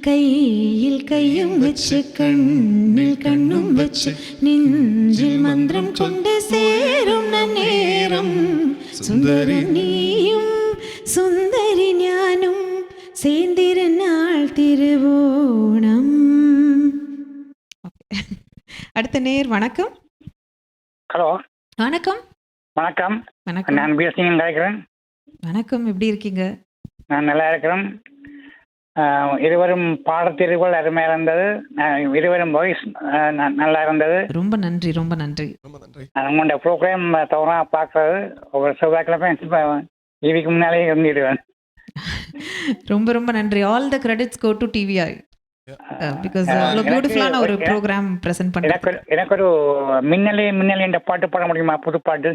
B: கையில் கையும் வச்சு கண்ணில் கண்ணும் வச்சு நெஞ்சில் மந்திரம் கொண்டு சேரும் நேரம். சுந்தரி நீயும் சுந்தரி ஞானும் சேர்ந்திருந்தாள் திருவோணம். அடுத்த நேர் வணக்கம்.
K: ஹலோ
B: வணக்கம்.
K: வணக்கம்.
B: வணக்கம்.
K: நான் பிஎஸ்சிங் கேட்குறேன்.
B: வணக்கம், எப்படி இருக்கீங்க?
K: நான் நல்லா இருக்கிறேன். இருவரும் பாடத்தெரிவுகள் அருமையாக இருந்தது. இருவரும் வாய்ஸ் நல்லா இருந்தது.
B: ரொம்ப நன்றி, ரொம்ப நன்றி.
K: உங்களோட ப்ரோக்ராம் தவறாக பார்க்கறது ஒரு செவ்வாய்க்கிழமை டிவிக்கு முன்னாலே இருந்துடுவேன்.
B: ரொம்ப ரொம்ப நன்றி. All the credits go to TVI because அவ்வளோ பியூட்டிஃபுல்லான ஒரு ப்ரோக்ராம் ப்ரெசென்ட் பண்ணுறேன்.
K: எனக்கு ஒரு மின்னலே என்ற பாட்டு பாட முடியுமா? புது பாட்டு.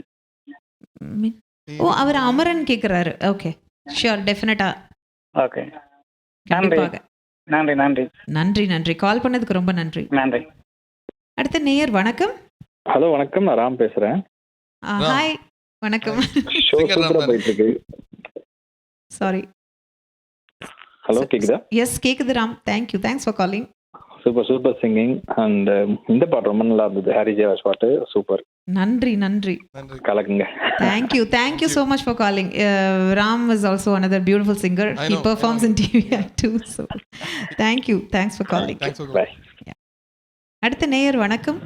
B: ஓ, அவர் அமரன் கேட்குறாரு. ஓகே, ஷியோர், டெஃபினட்டா.
K: ஓகே, நன்றி நன்றி நன்றி
B: நன்றி நன்றி. கால் பண்ணதுக்கு ரொம்ப நன்றி.
K: நன்றி.
B: அடுத்த நேயர் வணக்கம்.
L: ஹலோ வணக்கம், நான் ராம் பேசுகிறேன்.
B: ஹாய். வணக்கம்.
F: ஷோ சூப்பரா போயிட்டு இருக்கு.
B: சாரி.
F: ஹலோ, கேக்குதா?
B: எஸ் கேக்குது Ram. Thanks for calling.
F: Super singing. And இந்த பாட்டு ரொம்ப நல்லா இருந்தது, ஹாரி ஜெயராஜ் பாட்டு சூப்பர்.
B: நன்றி
F: கலக்குங்க.
B: Thank you so much for calling. Ram is also another beautiful singer. He performs in TV too. So thanks for calling.
F: Bye.
B: அடுத்த நேயர் வணக்கம்.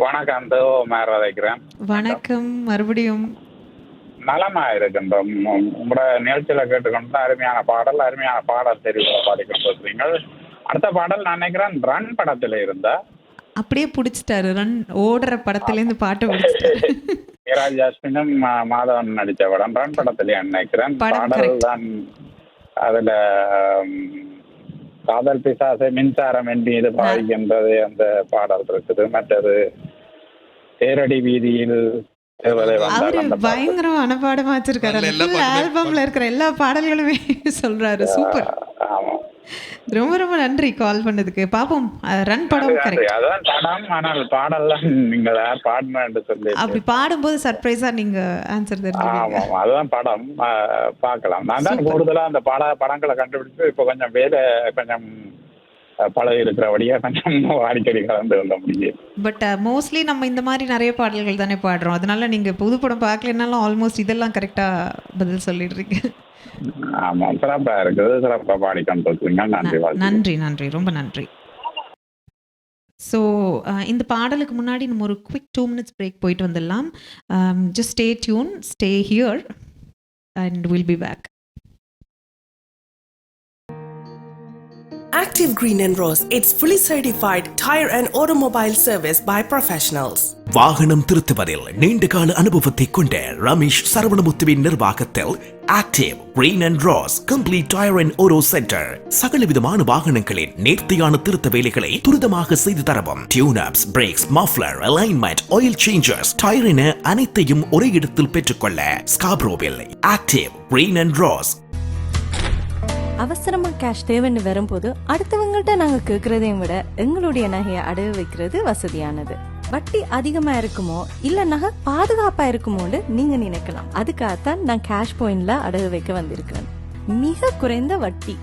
F: வணக்கம், மேரா வைக்கிறேன்.
B: வணக்கம் மறுபடியும்.
F: நலமா இருக்கின்றோம். உங்களோட நிகழ்ச்சியில கேட்டுக்கொண்டு அருமையான பாடல் தெரிவு பாடிக்கொண்டு இருக்கீங்க. அடுத்த பாடல் நான் நினைக்கிறேன் ரன் படத்துல இருந்தா
B: அப்படியே பிடிச்சிட்டாரு. ரன் ஓடுற படத்துலேருந்து பாட்டு பிடிச்சிட்டாரு.
F: ஜெயராஜ் ஜாஸ்மினும் மாதவன் நடித்த படம் ரன் படத்துல நினைக்கிறேன். பாடல் தான் அதுல காதல் பிசாசை மின்சாரம் என்று இது பாதிக்கின்றது அந்த பாடல் இருக்குது. மற்றது தேரடி வீதியில்
B: அவரு பயங்கரம் அனபாடமா வச்சிருக்காரு. ஆல்பம்ல இருக்கிற எல்லா பாடல்களுமே சொல்றாரு. சூப்பர். ரொம்ப நன்றி கால் பண்ணதுக்கு. பாப்போம் ரன் படம் கரெக்ட்.
F: அதான் படம், ஆனால் பாடல்லாம் நீங்க பாடணும்னு சொல்லி
B: அப்படி பாடும்போது சர்ப்ரைஸா நீங்க ஆன்சர் தெரிஞ்சுக்கீங்க.
F: ஆமா, அதுதான் படம். பார்க்கலாம். நான் தான் கூடுதலா அந்த படங்களை கண்டுபிடிச்சு இப்போ கொஞ்சம் வேலை கொஞ்சம் பழகி இருக்கிறபடியா கொஞ்சம் அடிக்கடி கலந்து கொள்ள முடியும்.
B: பட் மோஸ்ட்லி நம்ம இந்த மாதிரி நிறைய பாடல்கள் தானே பாடுறோம். அதனால நீங்க புது படம் பார்க்கலனாலும் ஆல்மோஸ்ட் இதெல்லாம் கரெக்டா பதில் சொல்லிடுறீங்க.
F: ஆமா, சிறப்பா இருக்குது. சிறப்பா பாடிக்கொண்டிருக்கீங்க.
B: நன்றி ரொம்ப நன்றி. ஸோ இந்த பாடலுக்கு முன்னாடி நம்ம ஒரு குவிக் 2 minutes பிரேக் போயிட்டு வந்துடலாம். Just stay tune, stay here and will be back.
L: Active Green and Rose, it's fully certified tire and automobile service by professionals.
M: வாகனம் திருத்துவதில் நீண்டகால அனுபவத்தை கொண்ட ரமேஷ் சரவணமுத்துவின் நிர்வாகத்தில் active green and rose complete tyre and auto centre சகல விதமான வாகனங்களின் நேர்த்தியான திருத்த வேலைகளை துரிதமாக செய்து தரவும். Tune ups, brakes, muffler, alignment, oil changers, tyre என அனைத்தையும் ஒரே இடத்தில் பெற்றுக்கொள்ள ஸ்காப்ரோவில் ஆக்டிவ் கிரீன் அண்ட் ரோஸ்.
N: அவசரமா கேஷ் தேவைன்னு வரும்போது அடுத்தவங்கள்ட்ட நாங்க கேட்கறதையும் விட எங்களுடைய நகையை அடகு வைக்கிறது வசதியானது. வட்டி அதிகமா இருக்குமோ இல்ல நகை பாதுகாப்பா இருக்குமோன்னு நீங்க நினைக்கலாம். அதுக்காகத்தான் நான் கேஷ் பாயிண்ட்ல அடகு வைக்க வந்திருக்கிறேன். மிக குறைந்த வட்டி,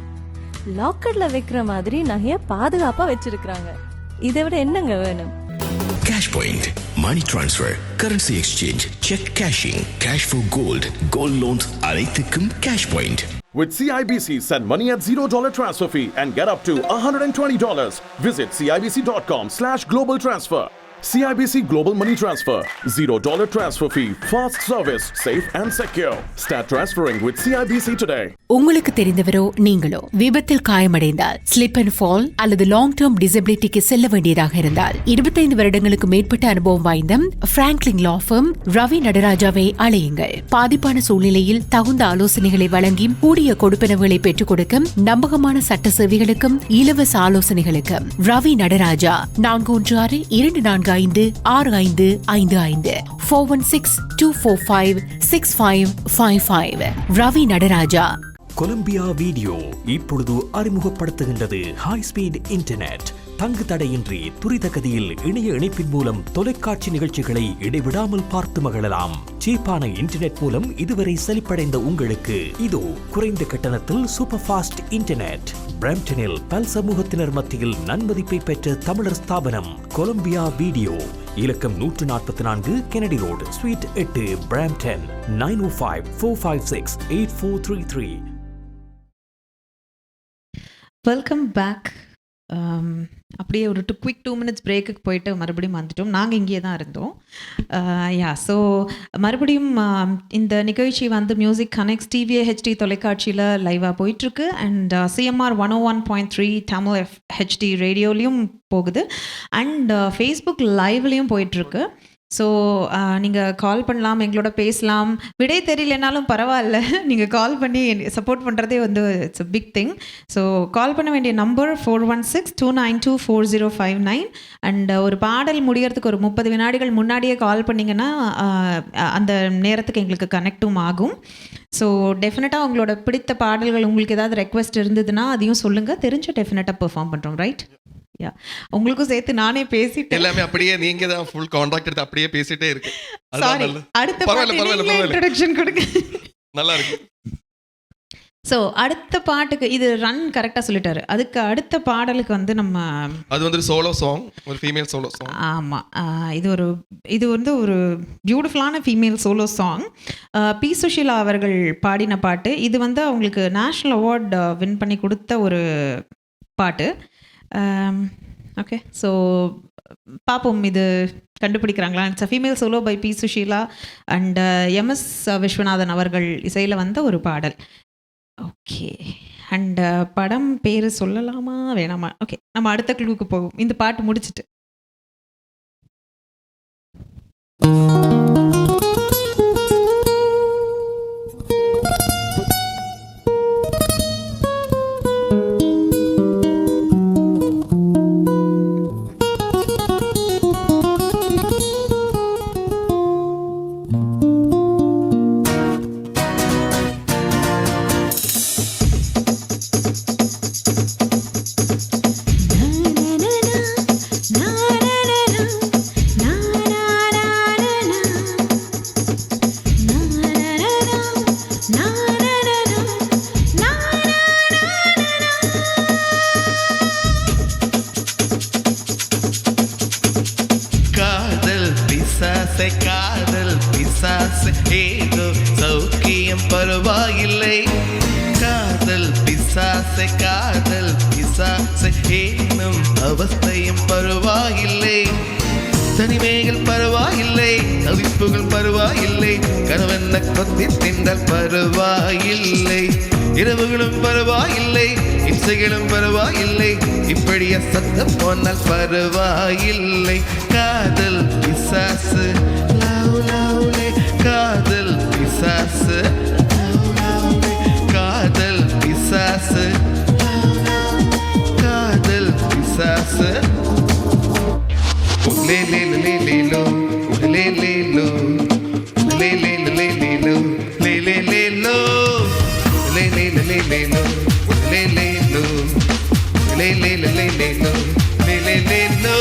N: லாக்கர்ல வைக்கிற மாதிரி நகைய பாதுகாப்பா வச்சிருக்காங்க. இதை விட என்னங்க வேணும்?
M: Cash point, money transfer, currency exchange, cheque cashing, cash for gold, gold loans அனைத்துக்கும் cash point.
O: With CIBC, send money at $0 transfer fee and get up to $120. Visit CIBC.com/global transfer. CIBC Global Money Transfer. $0 transfer fee. Fast service. Safe and secure. Start transferring with CIBC today.
A: உங்களுக்கு தெரிந்தவரோ நீங்களோ விபத்தில் காயமடைந்தால், ஸ்லிப் அண்ட் ஃபால் அல்லது லாங் டேர்ம் டிசபிலிட்டிக்கு செல்ல வேண்டியதாக இருந்தால் 25 வருடங்களுக்கு மேற்பட்ட அனுபவம் வாய்ந்த பிராங்க்லின் லா ஃபர்ம் ரவி நடராஜாவை அழையுங்கள். பாதிப்பான சூழ்நிலையில் தகுந்த ஆலோசனைகளை வழங்கி கூடிய கொடுப்பனவுகளை பெற்றுக் கொடுக்கும் நம்பகமான சட்ட சேவைகளுக்கும் இலவச ஆலோசனைகளுக்கும் ரவி நடராஜா 416-245-6555 416-245-6555. ரவி நடராஜா.
M: கொலம்பியா வீடியோ இப்பொழுது அறிமுகப்படுத்துகின்றது ஹை ஸ்பீட் இன்டர்நெட். தங்கு தடையின்றி துரித கதியில் இணைய இணைப்பின் மூலம் தொலைக்காட்சி நிகழ்ச்சிகளை இடைவிடாமல் பார்த்து மகிழலாம். சீப்பான இன்டர்நெட் மூலம் இதுவரை செழிப்படைந்த உங்களுக்கு இதோ குறைந்த கட்டணத்தில் சூப்பர் ஃபாஸ்ட் இன்டர்நெட். பிரம்டனில் பல் சமூகத்தினர் மத்தியில் நன்மதிப்பை பெற்ற தமிழர் ஸ்தாபனம் கொலம்பியா வீடியோ. இலக்கம் 144 Kennedy road, suite 8, Brampton. 905-456-8433.
B: Welcome back. அப்படியே ஒரு குவிக் 2 minutes பிரேக்குக்கு போயிட்டு மறுபடியும் வந்துட்டோம். நாங்கள் இங்கே தான் இருந்தோம். ஸோ மறுபடியும் இந்த நிகழ்ச்சி வந்து மியூசிக் கனெக்ட்ஸ் டிவிஏ ஹெச்டி தொலைக்காட்சியில் லைவாக போயிட்டுருக்கு. அண்ட் CMR 101.3 தமிழ் ஹெச்டி ரேடியோலையும் போகுது. அண்ட் ஃபேஸ்புக் லைவ்லேயும் போயிட்டுருக்கு. ஸோ நீங்கள் கால் பண்ணலாம், எங்களோட பேசலாம். விடை தெரியலனாலும் பரவாயில்ல, நீங்கள் கால் பண்ணி சப்போர்ட் பண்ணுறதே வந்து it's a big thing. So call பண்ண வேண்டிய நம்பர் 416-292-4059. அண்ட் ஒரு பாடல் முடியறதுக்கு ஒரு 30 வினாடிகள் முன்னாடியே கால் பண்ணிங்கன்னா அந்த நேரத்துக்கு எங்களுக்கு கனெக்டும் ஆகும். ஸோ டெஃபினட்டாக உங்களோட பிடித்த பாடல்கள் உங்களுக்கு ஏதாவது ரெக்வெஸ்ட் இருந்ததுன்னா அதையும் சொல்லுங்கள். தெரிஞ்ச டெஃபினட்டாக பெர்ஃபார்ம் பண்ணுறோம். ரைட்? யா உங்களுக்கும் சேர்த்து நானே பேசிட்டேன்.
C: எல்லாமே அப்படியே நீங்க தான் ஃபுல் கான்ட்ராக்ட் எடுத்து அப்படியே பேசிட்டே இருக்கு.
B: சாரி, அடுத்த பாட்டு இன்ட்ரோடக்ஷன் கொடுங்க.
C: நல்லா இருக்கு.
B: ஸோ அடுத்த பாட்டுக்கு இது ரன் கரெக்டாக சொல்லிட்டாரு. அதுக்கு அடுத்த பாடலுக்கு வந்து நம்ம
C: அது வந்து சோலோ சாங், ஒரு ஃபீமேல் சோலோ சாங்.
B: ஆமாம், இது வந்து ஒரு பியூட்டிஃபுல்லான female solo song. P Susheela அவர்கள் பாடின பாட்டு. இது வந்து அவங்களுக்கு நேஷ்னல் அவார்ட் வின் பண்ணி கொடுத்த ஒரு பாட்டு. ஓகே, ஸோ பார்ப்போம் இது கண்டுபிடிக்கிறாங்களா. It's a female solo by P Susheela and M S Viswanathan அவர்கள் இசையில் வந்த ஒரு பாடல். ஓகே, அண்ட் படம் பேர் சொல்லலாமா வேணாமா? ஓகே, நம்ம அடுத்த கிளூக்கு போவோம் இந்த பாட்டு முடிச்சுட்டு.
D: காதல் பிசாசு ஏதோ சௌக்கியம் பரவாயில்லை. காதல் பிசாசு ஏனும் அவஸ்தையும் பரவாயில்லை. தனிமைகள் பரவாயில்லை, தவிப்புகள் பரவாயில்லை, கணவன கொத்தி திண்டல் பரவாயில்லை. இரவுகளும் பரவாயில்லை, இசைகளும் பரவாயில்லை, இப்படிய சத்தம் போனால் பரவாயில்லை. காதல் பிசாசு லவ் லவ்லே, காதல் பிசாசு லவ் லவ்லே, காதல் பிசாசு காதல் பிசாசு. லே லே லே லே லோ லே லே லோ லே லே லே லே லோ லே லே லே லோ லே லே லே லே லோ லே லே லோ லே லே லே லே லோ லே லே லே லோ.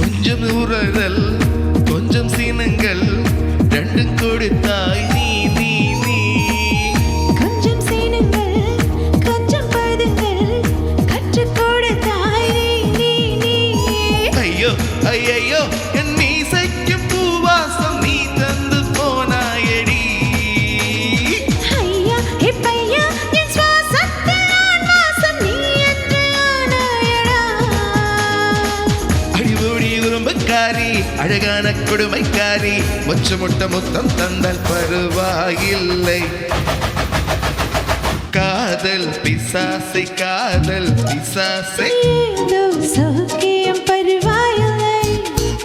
D: கொஞ்சம் ஊறல் கொஞ்சம் சீனங்கள் ரெண்டும் கொடுத்தாய் நீ நீ நீ.
G: கொஞ்சம் சீனங்கள் கொஞ்சம் பதங்கள் கற்றுக் கொடுத்தாய் நீ நீ நீ.
D: ஐயோ ஐயோ என் மீசைக்கும் பூவாசம் நீ தந்து போனாயடி.
G: ஐயா இப்பையா என் சுவாசத்தில் நான் வாசம் நீ என்று ஆனாயடா.
D: அடிபொடி உரும்புக்காரி அழகான கொடுமைக்காரி, மொச்ச முட்ட முத்தம் தந்தால் பருவாயில்லை. காதல் பிசாசை காதல் பிசாசை
G: ஏதோ சௌக்கியம் பரவாயில்லை.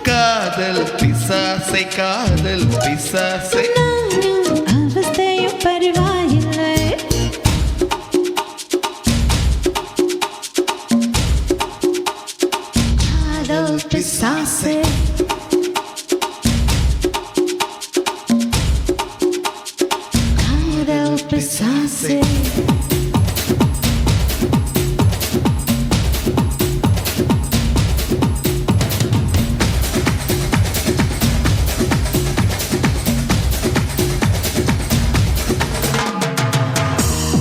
D: காதல் பிசாசை காதல் பிசாசை
G: நானும் அவஸ்தையும் பரவாயில்லை. காதல் பிசாசு காதல் பிசாசு.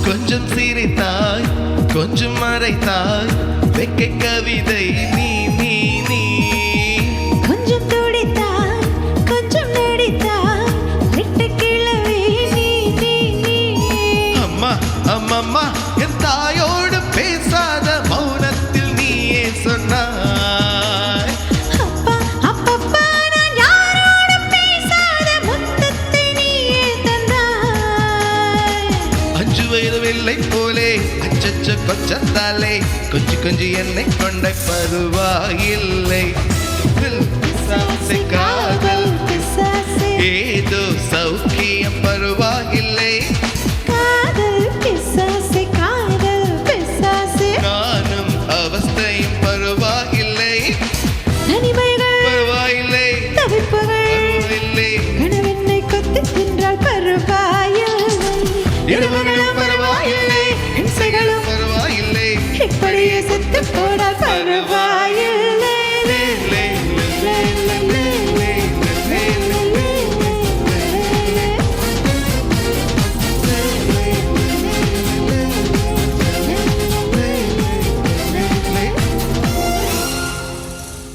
D: கொஞ்சம் சிரித்தாய் கொஞ்சம் மறைத்தாய் வெக்கை கவிதை நீ நீ நீ.
G: கொஞ்சம் துடித்தாய் கொஞ்சம் நடித்தாய் விட்டு கிளவி நீ நீ நீ.
D: அம்மா அம்மம்மா என் தாயோடு பேசாத மௌனத்தில் நீயே சொன்னாய்.
G: அப்பா அப்பப்பா நான் யாரோடும் பேசாத முத்தத்தை நீயே தந்தாய்.
D: 5 வயது வெள்ளை போலே அச்சச்ச கொச்சத்தாலே கொஞ்சி கொஞ்சி என்னை கொண்ட பருவாயில்லை. பிசாசை காதல்
G: பிசாசு
D: ஏதோ சௌக்கியம் பருவாயில்லை.
G: காதல் பிசாசு காதல் பிசாசு.
D: நானும் அவஸ்தையும் பருவாயில்லை.
G: தனிமைகள்
D: பருவாயில்லை
G: தவிப்புகள்
D: பருவாயில்லை.
G: கணவனை கொத்தி தின்றால் பரவாயில்லை.
D: இரவுகளும் பரவாயில்லை, இசைகளும் பரவாயில்லை,
B: இப்படியே செத்து போட பரவாயில்லை.
D: லே, லே, லே, லே, லே, லே, லே, லே, லே.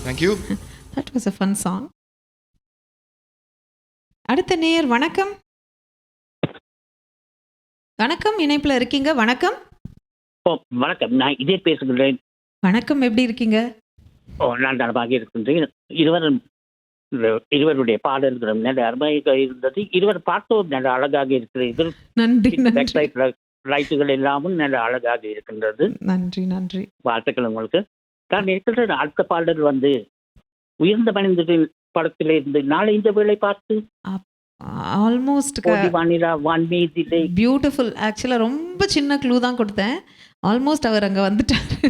C: Thank you.
B: That was a fun song. அடுத்த நேயர் வணக்கம். வணக்கம், இணைப்புல இருக்கீங்க. வணக்கம்.
P: வணக்கம், நான் இதே பேசுகிறேன்.
B: வணக்கம், எப்படி இருக்கீங்க?
P: நான் நலமாக இருக்கின்றேன். இருவருடைய பாடல்களும் நல்ல அருமையாக இருந்தது. இருவர் பார்த்தோம் நல்ல அழகாக இருக்கிறது.
B: நன்றி.
P: லைட்டுகள் எல்லாமும் நல்ல அழகாக இருக்கின்றது.
B: நன்றி நன்றி.
P: வாழ்த்துக்கள் உங்களுக்கு. நான் இருக்கிற அடுத்த பாடல் வந்து உயர்ந்த மனிதரின் படத்திலே இருந்து நாளை இந்த வேளை பார்த்து
B: ஆல்மோஸ்ட்
P: வானிலா வான்மீதிலே.
B: பியூட்டிஃபுல். ஆக்சுவலா ரொம்ப சின்ன க்ளூ தான் கொடுத்தேன். ஆல்மோஸ்ட் அவர் அங்க வந்துட்டாரு.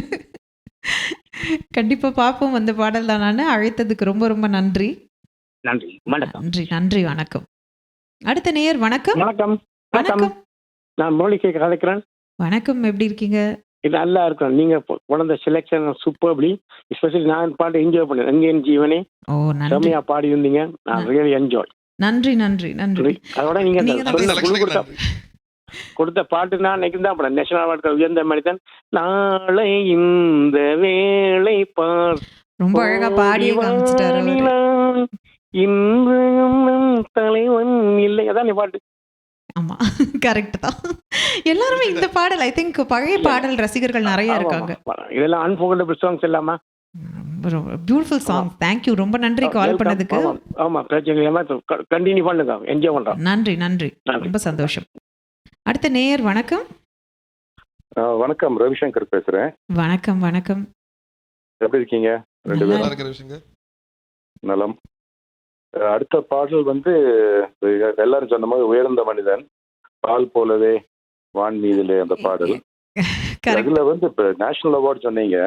B: கண்டிப்பா பார்ப்போம் அந்த பாடல் தான். நான் அழைத்ததுக்கு ரொம்ப ரொம்ப நன்றி.
P: நன்றி, வணக்கம்.
B: நன்றி நன்றி, வணக்கம். அடுத்த நேயர் வணக்கம்.
Q: வணக்கம்.
B: வணக்கம்.
Q: நான் மோனிகை கலைக்கிறேன்.
B: வணக்கம், எப்படி இருக்கீங்க?
Q: நல்லா இருக்கும். நீங்க குழந்த செலெக்ஷன் சூப்பர்லி, எஸ்பெஷலி நான் பாட்டு என்ஜாய் பண்ணேன். எங்கேயும் ஜீவனே செம்மையா பாடி இருந்தீங்க. நான் ரியலி என்ஜாய்.
B: நன்றி நன்றி நன்றி.
Q: அதோட நீங்க கொடுத்த பாட்டு நான் நினைக்கிறேன் தான் நேஷனல் அவார்டு உயர்ந்த மனிதன் நாளை இந்த வேளை பார்.
B: ரொம்ப அழகா பாடி காமிச்சிட்டாரு.
Q: இன்று தலைவன் இல்லை, அதான் நீ பாட்டு.
B: ஆமா, கரெக்ட் தான். எல்லாருமே இந்த பாடல் ஐ திங்க் பழைய பாடல் ரசிகர்கள் நிறைய இருக்காங்க.
Q: இதெல்லாம் அன்ஃபர்கெட்டபிள் சாங்ஸ் இல்லாமா?
B: Beautiful song. தேங்க் யூ, ரொம்ப நன்றி கால் பண்ணதுக்கு.
Q: ஆமா, பிரச்சனை இல்லாம கண்டினியூ பண்ணுங்க, என்ஜாய் பண்றோம்.
B: நன்றி நன்றி, ரொம்ப சந்தோஷம். அடுத்த நேயர் வணக்கம்.
R: வணக்கம், ரவிசங்கர் பேசுறேன்.
B: வணக்கம் வணக்கம்.
R: எப்படி இருக்கீங்க? ரெண்டு பேரும் நலம். அடுத்த பாடல் வந்து எல்லாரும் சொன்ன மாதிரி உயர்ந்த மனிதன், பால் போலவே வான் மீதிலே அந்த பாடல். அதுல வந்து இப்ப நேஷனல் அவார்டு சொன்னீங்க.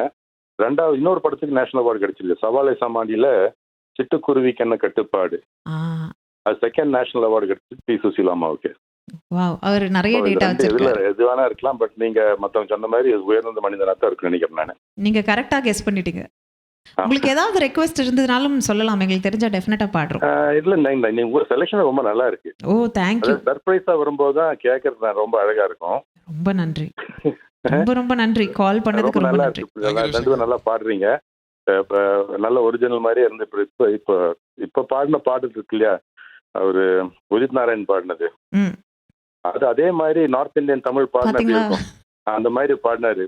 R: ரெண்டாவது இன்னொரு படத்துக்கு நேஷனல் அவார்டு கிடைச்சிருக்கு. சவாலை சமாண்டியில சிட்டுக்குருவிக்கு என்ன கட்டுப்பாடு, அது செகண்ட் நேஷனல் அவார்டு கிடைச்சிருக்கு பி சுசீலாமாவுக்கு.
B: அவர் நிறைய டேட்டா வச்சிருக்காரு.
R: எது வேணா இருக்கலாம், பட் நீங்க மத்தவங்க சொன்ன மாதிரி உயர்ந்த மனிதனா தான் இருக்கு நினைக்கிறேன் நான்.
B: நீங்க கரெக்டா கெஸ் பண்ணிட்டீங்க. உங்களுக்கு ஏதாவது ரெக்வெஸ்ட் இருந்ததுனாலும் சொல்லலாம், எங்களுக்கு தெரிஞ்சா டெஃபினட்டா பாடுறோம்.
R: இல்ல நீங்க உங்க செலக்ஷன் ரொம்ப நல்லா இருக்கு.
B: ஓ, தேங்க் யூ.
R: சர்ப்ரைஸா வரும்போது தான் கேட்கறது ரொம்ப அழகா இருக்கும்.
B: ரொம்ப நன்றி, ரொம்ப ரொம்ப நன்றி கால் பண்ணதுக்கு. ரொம்ப நன்றி.
R: ரெண்டு பேரும் நல்லா பாடுறீங்க. நல்ல ஒரிஜினல் மாதிரியே இருந்து இப்ப பாடின பாட்டு இருக்கு இல்லையா, அவரு உதித் நாராயண் பாடினது, அது அதே மாதிரி நார்த் இந்தியன் தமிழ் பாடினது இருக்கும். அந்த மாதிரி பாடினாரு.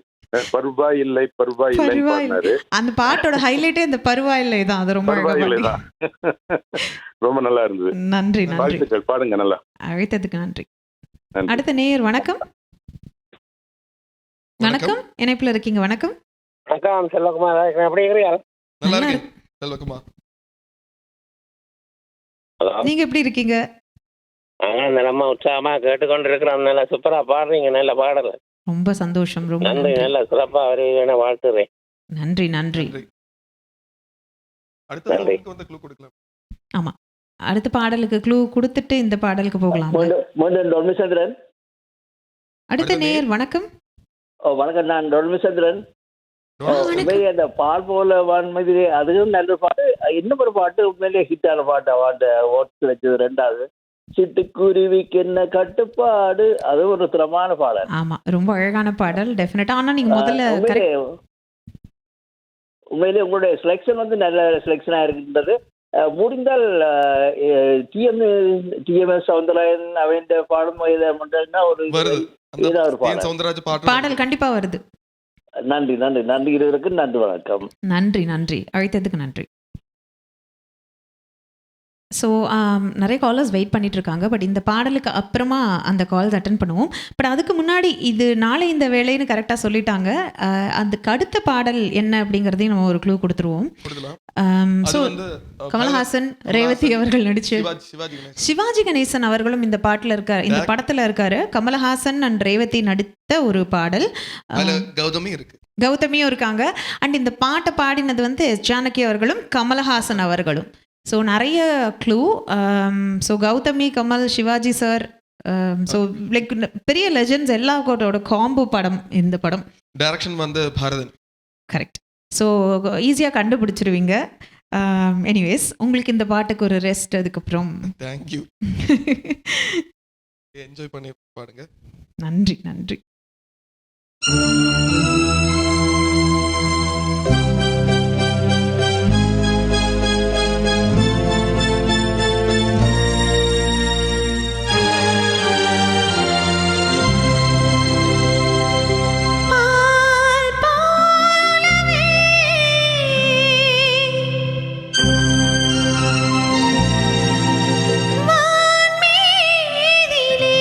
R: பருவா இல்லை பருவா இல்லை பாடினாரு.
B: அந்த பாட்டோட ஹைலைட்டே இந்த பருவா இல்லை தான். அது ரொம்ப
R: ரொம்ப நல்லா இருந்தது.
B: நன்றி நன்றி,
R: பாடுங்க நல்லா.
B: அழைத்ததுக்கு நன்றி. அடுத்த நேயர் வணக்கம். வணக்கம், இணைப்புல இருக்கீங்க. வணக்கம்.
K: வணக்கம், செல்வகுமார். எப்படி இருக்கிறீங்க?
C: நல்லா இருக்கேன் செல்வகுமார்.
B: நீங்க எப்படி இருக்கீங்க?
K: நம்ம உற்சாகமா கேட்டுக்கொண்டு இருக்கிறோம். நல்லா சூப்பரா பாடுறீங்க, நல்ல பாடல.
B: ரொம்ப சந்தோஷம், ரொம்ப
K: நன்றி. நல்ல சிறப்பா வருவீங்க, வாழ்த்துறேன்.
B: நன்றி நன்றி. ஆமா, அடுத்த பாடலுக்கு க்ளூ கொடுத்துட்டு இந்த பாடலுக்கு போகலாம். அடுத்த நேயர் வணக்கம்.
E: வணக்கம், நான் டொல்மிசந்திரன். அந்த பால் போல வான்மதிலே அதுவும் நல்ல பாட்டு. இன்னும் ஒரு பாட்டு உண்மையிலேயே ஹிட்டான பாட்டு. அவார்டு ஓட்டு வச்சது ரெண்டாவது, சிட்டுக்குருவிக்கு என்ன கட்டுப்பாடு. அது ஒரு திறமான பாடல்.
B: ஆமா, ரொம்ப அழகான பாடல் டெஃபினட்டா. ஆனா நீங்க முதல்ல
E: உண்மையிலே உங்களுடைய செலெக்ஷன் வந்து நல்ல செலெக்ஷனா இருக்கின்றது. முடிந்தால் டிஎம்எஸ் சவுந்தரராஜன் அவன் பாடும் ஒரு
B: பாடல் கண்டிப்பா வருது.
E: நன்றி நன்றி நன்றி. இருவருக்கு நன்றி, வணக்கம்.
B: நன்றி நன்றி, அழைத்ததுக்கு நன்றி. ஸோ நிறைய காலர்ஸ் வெயிட் பண்ணிட்டு இருக்காங்க. பட் இந்த பாடலுக்கு அப்புறமா அந்த கால்ஸ் அட்டன் பண்ணுவோம். பட் அதுக்கு முன்னாடி இது நாளை இந்த வேலைன்னு கரெக்டாக சொல்லிட்டாங்க. அதுக்கு அடுத்த பாடல் என்ன அப்படிங்கிறதையும் நம்ம ஒரு க்ளூ கொடுத்துருவோம். ஸோ கமல்ஹாசன், ரேவதி அவர்கள் நடிச்சு, சிவாஜி கணேசன் அவர்களும் இந்த பாட்டில் இருக்காரு, இந்த படத்தில் இருக்காரு. கமல்ஹாசன் அண்ட் ரேவதி நடித்த ஒரு பாடல். கௌதமியும் இருக்காங்க. அண்ட் இந்த பாட்டை பாடினது வந்து எஸ் ஜானகி அவர்களும் கமல்ஹாசன் அவர்களும். ஸோ நிறைய clue. So Gautami, Kamal, Sivaji sir, so like பெரிய லெஜெண்ட்ஸ் எல்லாரோட காம்போ படம் இந்த படம்.
C: டைரக்ஷன் வந்து பாரதன்.
B: கரெக்ட். ஸோ ஈஸியாக கண்டுபிடிச்சிருவீங்க. எனிவேஸ் உங்களுக்கு இந்த பாட்டுக்கு ஒரு ரெஸ்ட். அதுக்கப்புறம்
C: தேங்க்யூ. என்ஜாய் பண்ணி பாடுங்க.
B: நன்றி நன்றி.
G: வான்மீதிலே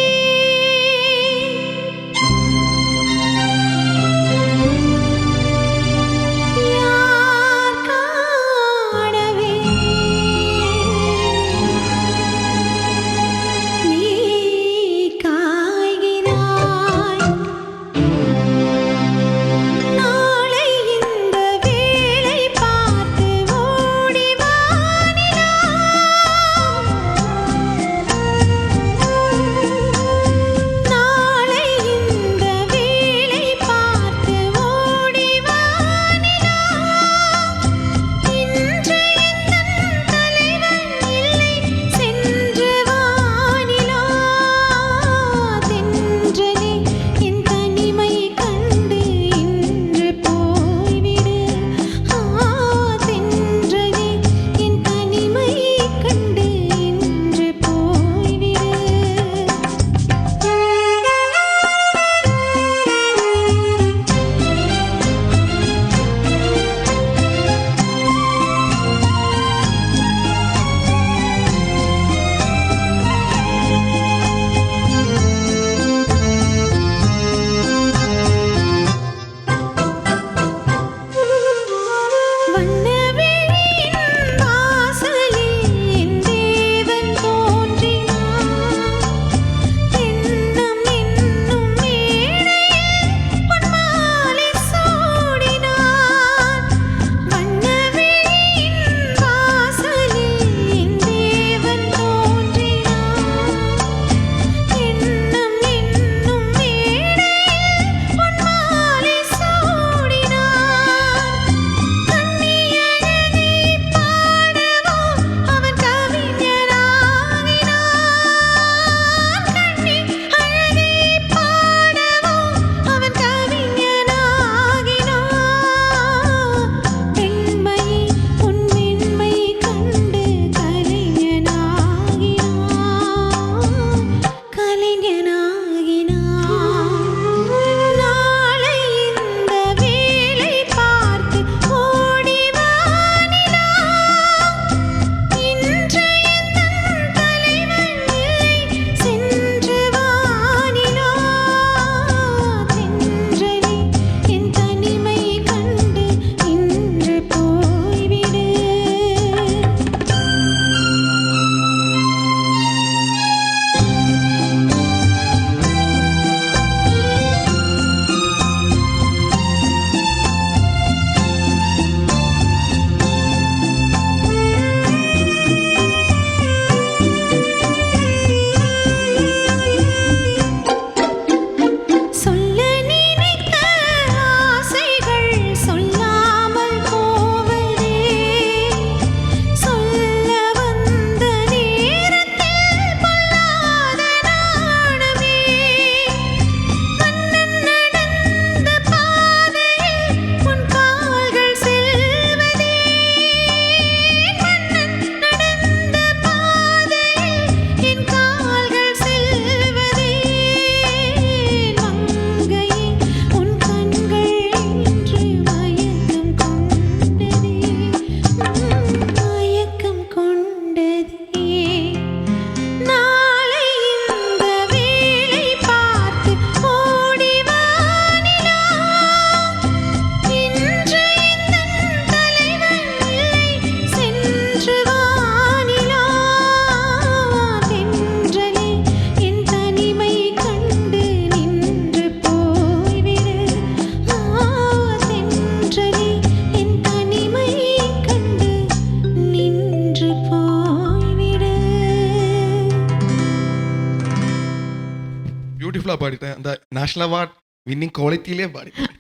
C: பியூட்டிஃபுல்லாக பாடிட்டேன். அந்த நேஷனல் அவார்ட் வின்னிங் குவாலிட்டியிலே பாடிட்டேன்.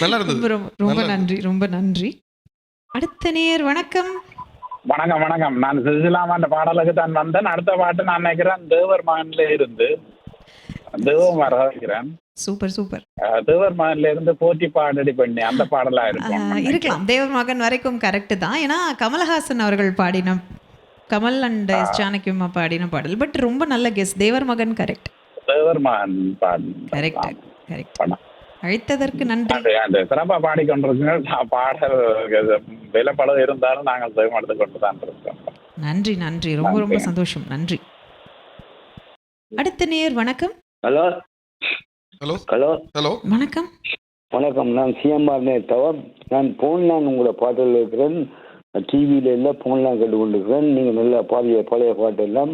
C: நல்லா இருந்தது.
B: ரொம்ப நன்றி, ரொம்ப நன்றி. அடுத்த நேர் வணக்கம்.
F: வணக்கம் வணக்கம். நான் சிசிலாமாண்ட பாடலுக்கு தான் வந்தேன். அடுத்த பாட்டு நான் நினைக்கிறேன் தேவர் மகன்ல இருந்து தேவம் வரவேற்கிறேன்.
B: Super super.
F: தேவர் மகன்ல இருந்து போட்டி பாடடி பண்ணி அந்த பாடலா
B: இருக்கலாம். தேவர் மகன் வரைக்கும் கரெக்ட் தான். ஏன்னா கமலஹாசன் அவர்கள் பாடின, கமல் அண்ட் ஜானகி அம்மா பாடின பாடல். பட் ரொம்ப நல்ல கெஸ். தேவர் மகன் கரெக்ட்.
F: தேவர் மகன்
B: கரெக்ட் கரெக்ட். அழைத்ததற்கு நன்றி.
F: அந்த சிறப்பா பாடிக்கொண்டிருக்கீங்க. பாடல் விலைப்படம் இருந்தாலும் நாங்கள் தேர்ந்தெடுத்து கொண்டு தான் இருக்கோம்.
B: நன்றி நன்றி, ரொம்ப ரொம்ப சந்தோஷம். நன்றி. அடுத்த நேர் வணக்கம்.
E: ஹலோ
C: ஹலோ
E: ஹலோ
C: ஹலோ
B: வணக்கம்.
E: வணக்கம். நான் சிஎம்ஆர் தவிர நான் போன்லாம் உங்களோட பாட்டில் இருக்கிறேன். டிவியில எல்லாம் போன்லாம் கேட்டுக்கொண்டிருக்கிறேன். நீங்கள் நல்லா பழைய பாட்டெல்லாம்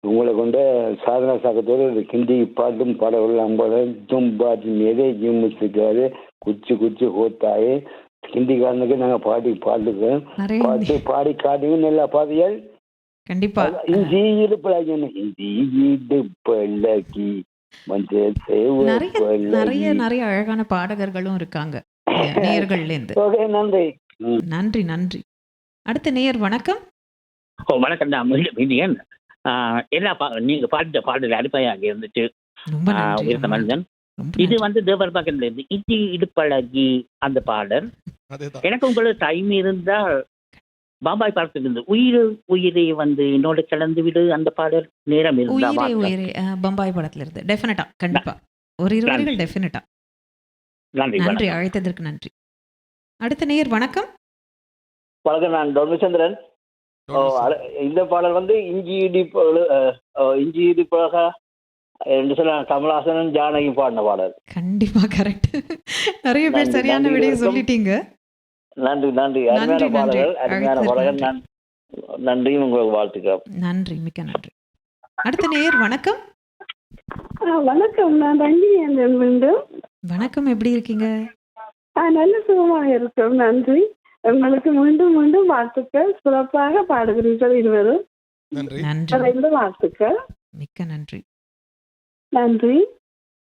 E: உங்களை கொண்ட சாதனா சாக்கத்தோடு ஹிந்தி பாட்டும் பாடலாம் போல தும் பாட்டு மேலே ஜிம்முக்காரு குச்சி குச்சி ஹோத்தாயே ஹிந்திக்காரனுக்கு நாங்கள் பாட்டுக்கிறோம். பாட்டு பாடி காட்டுங்க. நல்லா பாதியால்
B: கண்டிப்பா.
E: ஹிந்தி இடுப்பழகி ஹிந்தி இடுப்பழகி
B: நிறைய நிறைய அழகான பாடகர்களும் இருக்காங்க நேயர்கள்ல இருந்து.
E: நன்றி
B: நன்றி நன்றி. அடுத்த நேயர் வணக்கம்.
P: வணக்கம். நான் மீடியன். எல்லா நீங்க பாடிட்ட பாடல் அடிப்படையாக இருந்துச்சு. உயர்ந்த மனிதன். இது வந்து தேவர் பக்கத்துல இருந்து இஞ்சி இடுப்பழகி அந்த பாடல். எனக்கு உங்களுக்கு டைம் இருந்தா பாபாய் படத்துல இருந்து உயிரை வந்து என்னோட கலந்து விடு அந்த பாடல் நேரம் இருந்தா
B: உயிரே பம்பாய் படத்துல இருந்து டெஃபினட்டா கண்டிப்பா ஒரு 20 வரிகள் டெஃபினட்டா. நன்றி, அழைத்ததற்கு நன்றி. அடுத்த நேயர் வணக்கம்.
E: வணக்கம். நான் டொமிச்சந்திரன். இந்த பாடல் வந்து இஞ்சி இடிப்பழக என்று சொல்ல கமலஹாசன் ஜானகி பாடின பாடல்.
B: கண்டிப்பா கரெக்ட். நிறைய பேர் சரியான விடையை சொல்லிட்டீங்க.
E: நன்றி நன்றி. அருமையான பாடல்கள், அருமையான பாடல்கள். நன்றியும் உங்களுக்கு வாழ்த்துக்கள்.
B: நன்றி, மிக்க நன்றி. அடுத்த நேயர் வணக்கம்.
S: வணக்கம். நான் ரஞ்சினி மீண்டும்.
B: வணக்கம், எப்படி இருக்கீங்க?
S: நல்ல சுகமாக இருக்கும். நன்றி. உங்களுக்கு மீண்டும் மீண்டும் வாழ்த்துக்கள். சிறப்பாக பாடுகிறீர்கள் இருவரும்.
B: நன்றி,
S: வாழ்த்துக்கள்.
B: மிக்க நன்றி.
S: நன்றி,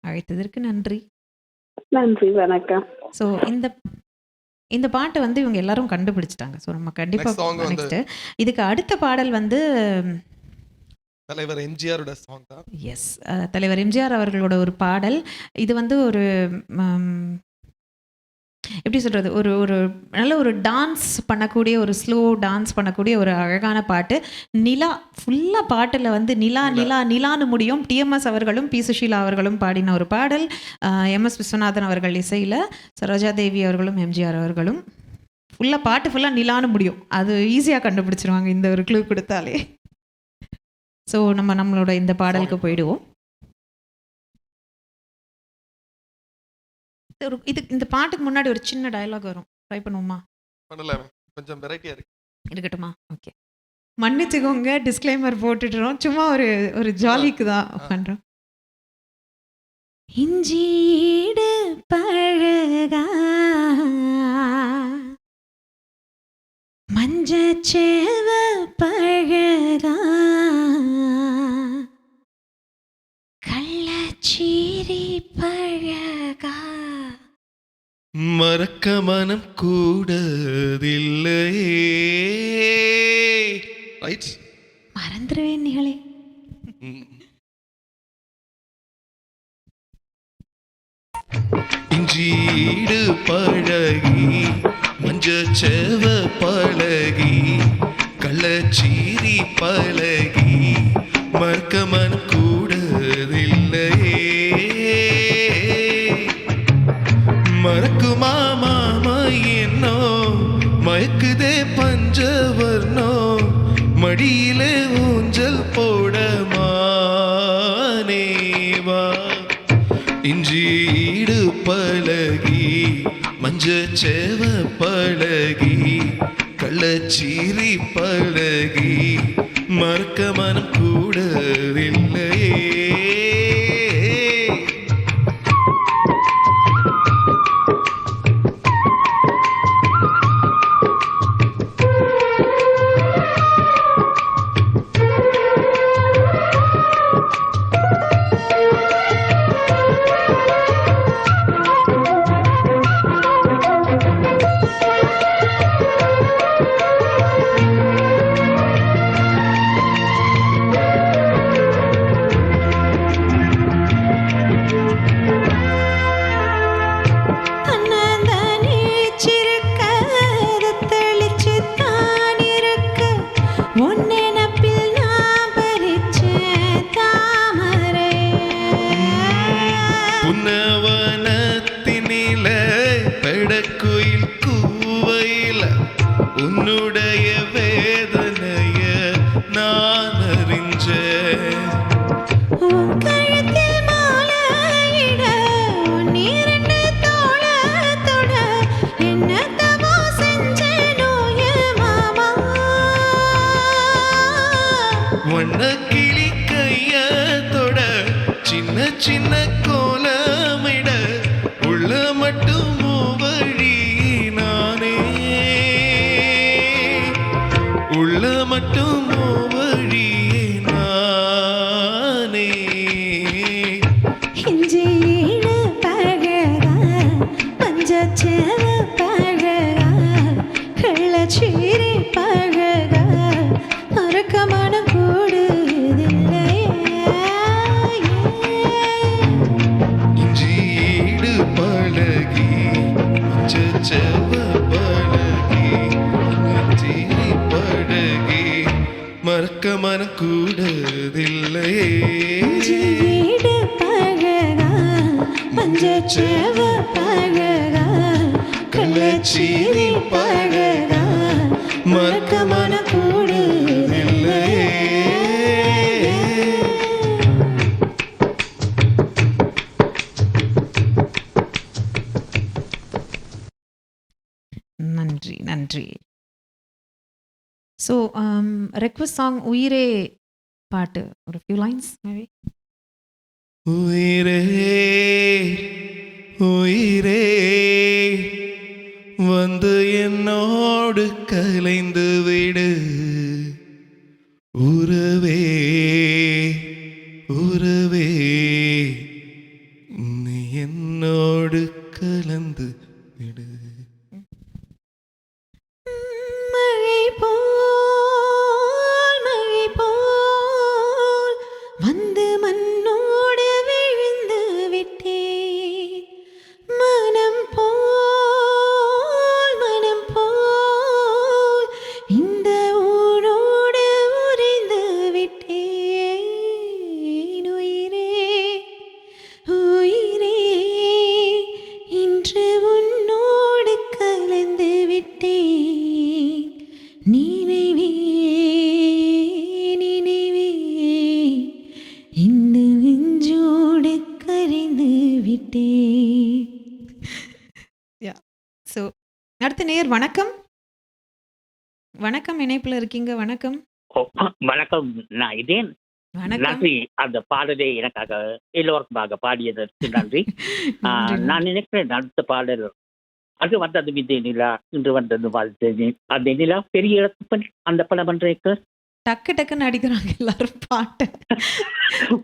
B: அழைத்ததற்கு நன்றி.
S: நன்றி, வணக்கம்.
B: ஸோ இந்த பாட்டை வந்து இவங்க எல்லாரும் கண்டுபிடிச்சிட்டாங்க. ஸோ நம்ம கண்டிப்பாக நெக்ஸ்ட் இதுக்கு அடுத்த பாடல் வந்து
C: தலைவர் எம்ஜிஆரோட சாங் தான்.
B: எஸ், தலைவர் எம்ஜிஆர் அவர்களோட ஒரு பாடல். இது வந்து ஒரு எப்படி சொல்கிறது, ஒரு நல்ல ஒரு டான்ஸ் பண்ணக்கூடிய, ஒரு ஸ்லோ டான்ஸ் பண்ணக்கூடிய ஒரு அழகான பாட்டு. நிலா ஃபுல்லாக பாட்டில் வந்து நிலா நிலா நிலான்னு முடியும். டிஎம்எஸ் அவர்களும் பி சுஷீலா அவர்களும் பாடின ஒரு பாடல். எம்எஸ் விஸ்வநாதன் அவர்கள் இசையில், சரோஜா தேவி அவர்களும் எம்ஜிஆர் அவர்களும். ஃபுல்லாக பாட்டு ஃபுல்லாக நிலான்னு முடியும். அது ஈஸியாக கண்டுபிடிச்சிருவாங்க இந்த ஒரு க்ளூ கொடுத்தாலே. ஸோ நம்மளோட இந்த பாடலுக்கு போயிடுவோம். இந்த பாட்டுக்கு முன்னாடி ஒரு சின்ன டயலாக் வரும். ட்ரை பண்ணுவோமா?
C: பண்ணலாம். கொஞ்சம் வெரைட்டியா இருக்கு.
B: இருக்கட்டுமா? ஓகே, மன்னிச்சுக்கோங்க, டிஸ்க்ளைமர் போட்டுடுறோம். சும்மா ஒரு ஜாலிக்கு தான் பண்றோம். இஞ்சீடு பழகா மஞ்சச்சேவ பழகா கள்ளச்சீரி பழகா
C: மறக்க மனம் கூடதில்லையே. ரைட்,
B: மறந்துடுவேன் நிகழே.
C: இஞ்சீடு பழகி மஞ்சச்சேவ பழகி கள்ளச்சீரி பழகி மறக்க மனம் கூடதில்லையே. மறக்குமா மாமா என்னோ மயக்குதே பஞ்சவர்ணோ மடியிலே ஊஞ்சல் போட மானேவா. இஞ்சீடு பழகி மஞ்சச்சேவ பழகி கள்ளச்சீரி பழகி மறக்க மனம் கூடவில்லையே.
D: வண்ணக்கிளி கைய தொட சின்ன சின்ன கோலமிட உள்ள மட்டும் வழி நானே உள்ள மட்டும் வழி நானே
G: இஞ்சியிடு பழகா மஞ்சச்சேவ பழகா கள்ளச்சீரி பழகா மறக்கமான கூடுதில்லையே
D: இஞ்சியீடு பழகி மஞ்சச்செவ பழகி நெற்றிரி பழகி மறக்க மன கூடதில்லையே
G: இஞ்சியிடு பழகா மஞ்சச்சேவ பழகா கள்ளச்சீரி பழகா மறக்க மன கூடுதில்லையே
B: நன்றி நன்றி. ஸோ ரெக்வஸ்ட் சாங் உயிரே பாட்டு ஒரு ஃபியூ லைன்ஸ் மேபி.
D: உயிரே உயிரே வந்து என்னோடு கலைந்து விடு உறவே உறவே நீ என்னோடு கலந்து விடு.
G: மழை போல் வந்து மண்ணோடு விழுந்து விட்டேன் மனம் போல் இந்த ஊரோடு உறைந்து விட்டேன் உயிரே உயிரே இன்று உன்னோடு கலந்து விட்டேன் நினைவே நினைவே இந்த நெஞ்சோடு கரைந்து விட்டேன்.
B: ஸோ அடுத்த நேர் வணக்கம். வணக்கம், இணைப்பில் இருக்கீங்க. வணக்கம்.
P: வணக்கம். நான் இதேன்.
B: வணக்கம்.
P: நன்றி அந்த பாடலை எனக்காக எல்லோருக்குமாக பாடியதற்கு நன்றி. நான் நினைக்கிறேன் அடுத்த பாடல் அது வந்தது விதை நிலா இன்று வந்தது வாழ்த்து அந்த நிலா பெரிய இடத்து அந்த படம் பண்றேன்.
B: டக்கு டக்குன்னு அடிக்கிறாங்க எல்லாரும் பாட்டு.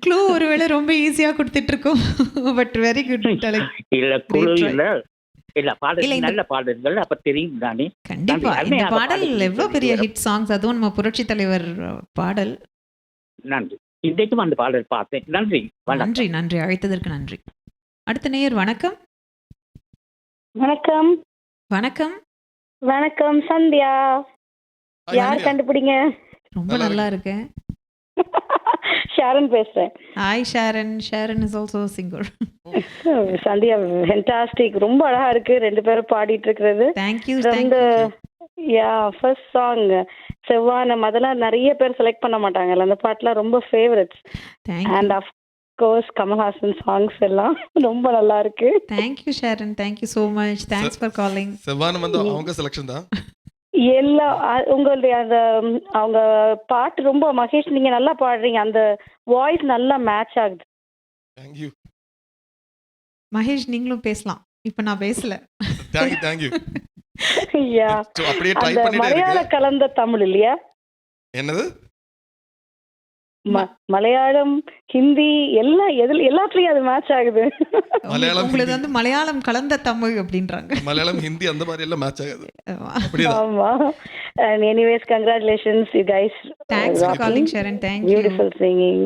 B: க்ளூ ஒருவேளை ரொம்ப ஈஸியா கொடுத்துட்டு இருக்கோம். But very good.
P: இல்ல குழு இல்ல இல்ல பாடல் நல்ல பாடல்கள் அப்ப தெரியும் தானே.
B: கண்டிப்பா இந்த பாடல் எவ்வளவு பெரிய ஹிட் சாங்ஸ், அதுவும் நம்ம புரட்சி தலைவர் பாடல்.
P: நன்றி. இன்றைக்கும் அந்த பாடல் பார்த்தேன். நன்றி
B: நன்றி நன்றி அழைத்ததற்கு நன்றி. அடுத்த நேயர் வணக்கம்.
H: வணக்கம்
B: வணக்கம்
H: வணக்கம் சந்தியா. யார் கண்டுபிடிங்க?
B: ரொம்ப நல்லா இருக்கேன்.
H: ஷாரன் பேசுறேன்.
B: Hi Sharon. Sharon is also singer.
H: Sandhya fantastic. ரொம்ப அழகா இருக்கு ரெண்டு பேரும் பாடிட்டு இருக்கிறது.
B: Thank you.
H: Yeah first song செவ்வானம் அதெல்லாம் நிறைய பேர் செலக்ட் பண்ண மாட்டாங்கல்ல, அந்த பாட்டுலாம் ரொம்ப favourites. And half course Kamal Haasan songs எல்லாம் ரொம்ப நல்லா இருக்கு.
B: Thank you Sharon. Thank you so much. Thanks for calling.
C: செவ்வானம் வந்து அவங்க செலக்ஷன் தான்.
H: எல்லாம் உங்களுடைய அந்த அவங்க பாட்டு ரொம்ப மகேஷ் நீங்க நல்லா பாடுறீங்க, அந்த வாய்ஸ் நல்லா மேட்ச் ஆகுது.
C: Thank you
B: Mahesh. நீங்களும் பேசலாம். இப்போ நான் பேசல.
C: Thank you.
H: யா
C: அப்படியே ட்ரை
H: அந்த
C: பண்ணிட்டே
H: மலையாள
C: இருக்கேன்.
H: கலந்த தமிழ் இல்லையா?
C: என்னது?
H: மலையாளம் ஹிந்தி எல்லாம் எல்லாத்துலயும் அது மேட்ச் ஆகுது.
B: உங்களுக்கு வந்து மலையாளம் கலந்த தமிழ் அப்படின்றாங்க.
C: மலையாளம் ஹிந்தி அந்த மாதிரி எல்லாம் மேட்ச் ஆகுது.
H: ஆமா. And anyways congratulations you guys.
B: Thanks for calling Sharon. Thank you.
H: Beautiful singing.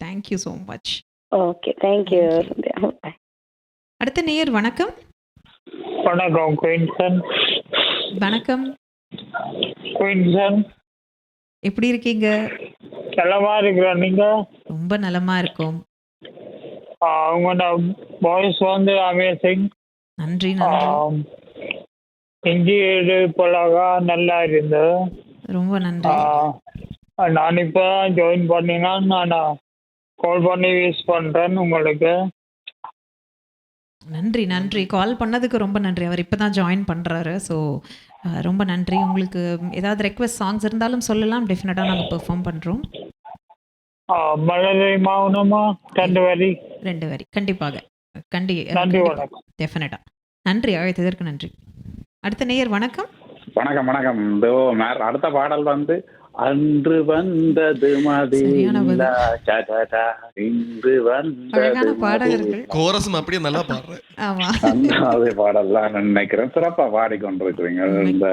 B: Thank you so much.
H: Okay, thank you. Bye.
B: அடுத்த நேயர் வணக்கம்.
F: வணக்கம் குயின்சன்.
B: வணக்கம்
F: குயின்சன்.
B: எப்படி இருக்கீங்க?
F: நலமா இருக்கிறேன். நீங்க?
B: ரொம்ப நலமா இருக்கோம்.
F: உங்களோட வாய்ஸ் வந்து அமேசிங்.
B: நன்றி நன்றி.
F: இஞ்சி ஏடு பழகா நல்லா இருந்தது.
B: ரொம்ப நன்றி.
F: நான் இப்போ ஜாயின் பண்ணினா நான் கால் பண்ணி யூஸ் பண்ணுறேன் உங்களுக்கு.
B: நன்றி நன்றி. கால் பண்ணதுக்கு ரொம்ப நன்றி. அவர் இப்போ தான் ஜாயின் பண்ணுறாரு. ஸோ ரொம்ப நன்றி. உங்களுக்கு ஏதாவது ரெக்வெஸ்ட் சாங்ஸ் இருந்தாலும் சொல்லலாம். டெஃபினட்டாக நாங்கள் பெர்ஃபார்ம் பண்ணுறோம்.
F: மழலை மௌனமா 2 வரி.
B: 2 வரி கண்டிப்பாக.
F: நன்றி, வணக்கம்.
B: டெஃபினட்டா. நன்றி, அழைத்ததற்கு நன்றி. அடுத்த நேயர் வணக்கம்.
F: வணக்கம். அடுத்த பாடல் வந்து அன்று வந்தது மதிலா சடடா இன்று வந்தது
B: பாடகர்கள்
C: கோரஸும் அப்படியே நல்லா பாடுறேன்.
B: ஆமா,
F: அதே பாடல்லாம் நினைக்கிறேன். சிறப்பா பாடிக்கொண்டிருக்கிறீங்க. இந்த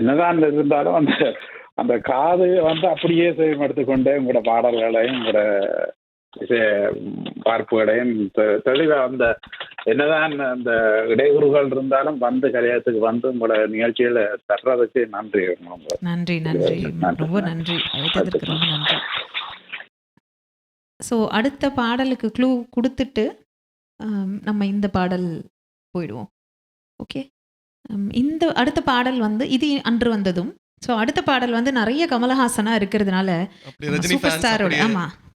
F: என்னதான் இருந்தாலும் அந்த காது வந்து அப்படியே எடுத்துக்கொண்டே உங்களோட பாடல்களையும் உங்களோட பார்ப்புகளையும் தெளிவா அந்த என்னதான் அந்த இடையூறுகள் இருந்தாலும் வந்து கல்யாணத்துக்கு வந்து உங்களோட நிகழ்ச்சியில தர்றதுக்கு நன்றி.
B: நன்றி ரொம்ப நன்றி, அழைத்ததற்கு ரொம்ப நன்றி. ஸோ அடுத்த பாடலுக்கு க்ளூ கொடுத்துட்டு நம்ம இந்த பாடல் போயிடுவோம். ஓகே, இந்த அடுத்த பாடல் வந்து இது அன்று வந்ததும். ஸோ அடுத்த பாடல் வந்து நிறைய கமலஹாசனா இருக்கிறதுனால சூப்பர் ஸ்டாரோட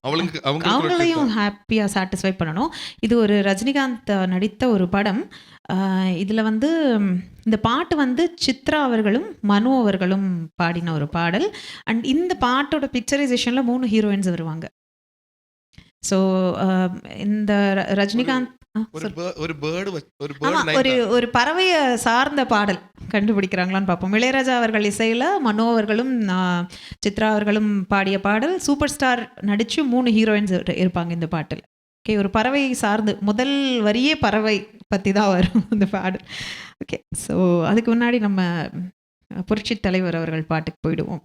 B: அவங்களையும் ஹாப்பியாக சாட்டிஸ்ஃபை பண்ணணும். இது ஒரு ரஜினிகாந்த் நடித்த ஒரு படம். இதில் வந்து இந்த பாட்டு வந்து சித்ரா அவர்களும் மனு அவர்களும் பாடின ஒரு பாடல். அண்ட் இந்த பாட்டோட பிக்சரைசேஷனில் 3 ஹீரோயின்ஸ் வருவாங்க. ஸோ இந்த ரஜினிகாந்த் ஒரு பறவையை சார்ந்த பாடல் கண்டுபிடிக்கிறாங்களான்னு பார்ப்போம். இளையராஜா அவர்கள் இசையில் மனோ அவர்களும் சித்ரா அவர்களும் பாடிய பாடல். சூப்பர் ஸ்டார் நடித்து 3 ஹீரோயின்ஸ் இருப்பாங்க இந்த பாட்டில். ஓகே, ஒரு பறவை சார்ந்து முதல் வரியே பறவை பற்றி தான் வரும் இந்த பாடல். ஓகே, ஸோ அதுக்கு முன்னாடி நம்ம புரட்சி தலைவர் அவர்கள் பாட்டுக்கு போயிடுவோம்.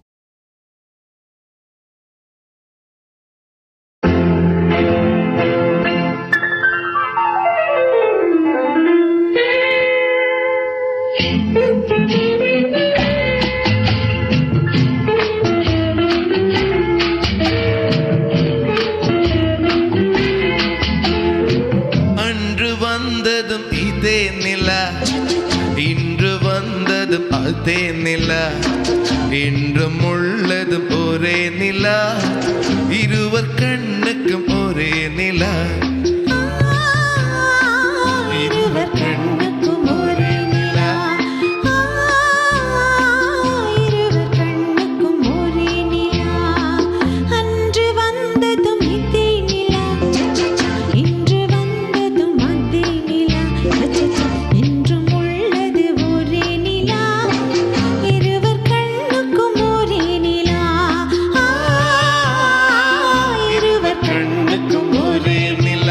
D: அன்று வந்ததும் இதே நிலா, இன்று வந்ததும் அதே நிலா, இன்றும் உள்ளதும் ஒரே நிலா, இருவர் கண்ணுக்கும் ஒரே நிலா, இருவர் கண்ணுக்கும் ஒரே நிலா,
G: இருவர் கண்ணுக்கும் ஒரே நிலா. அன்று வந்ததும் இதே நிலா, இன்று வந்ததும் அதே நிலா, இன்றும் உள்ளது ஒரே நிலா, இருவர் கண்ணுக்கும் ஒரே நிலா, இருவர் கண்ணுக்கும் ஒரே நிலா.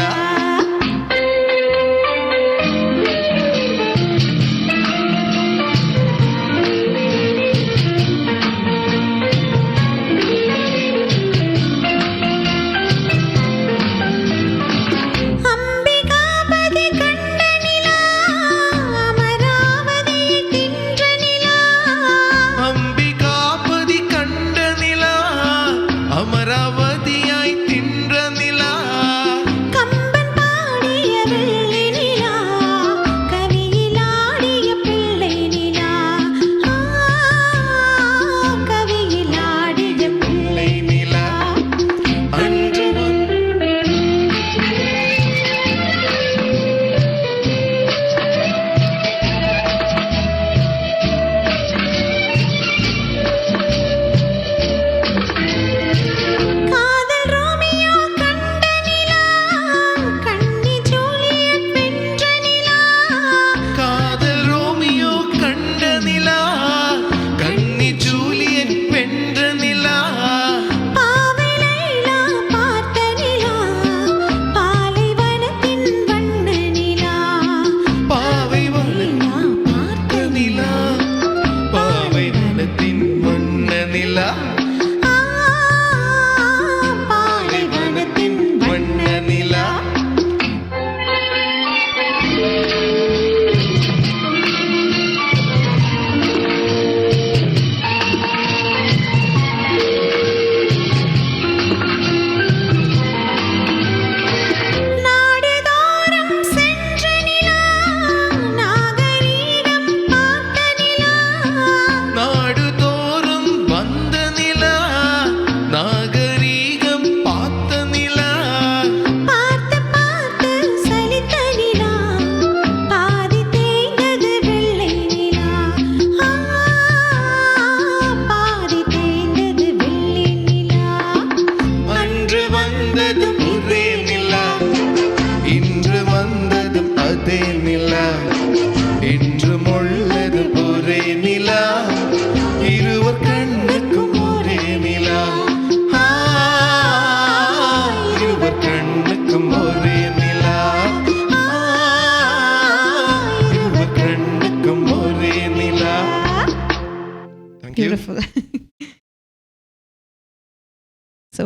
B: ஸோ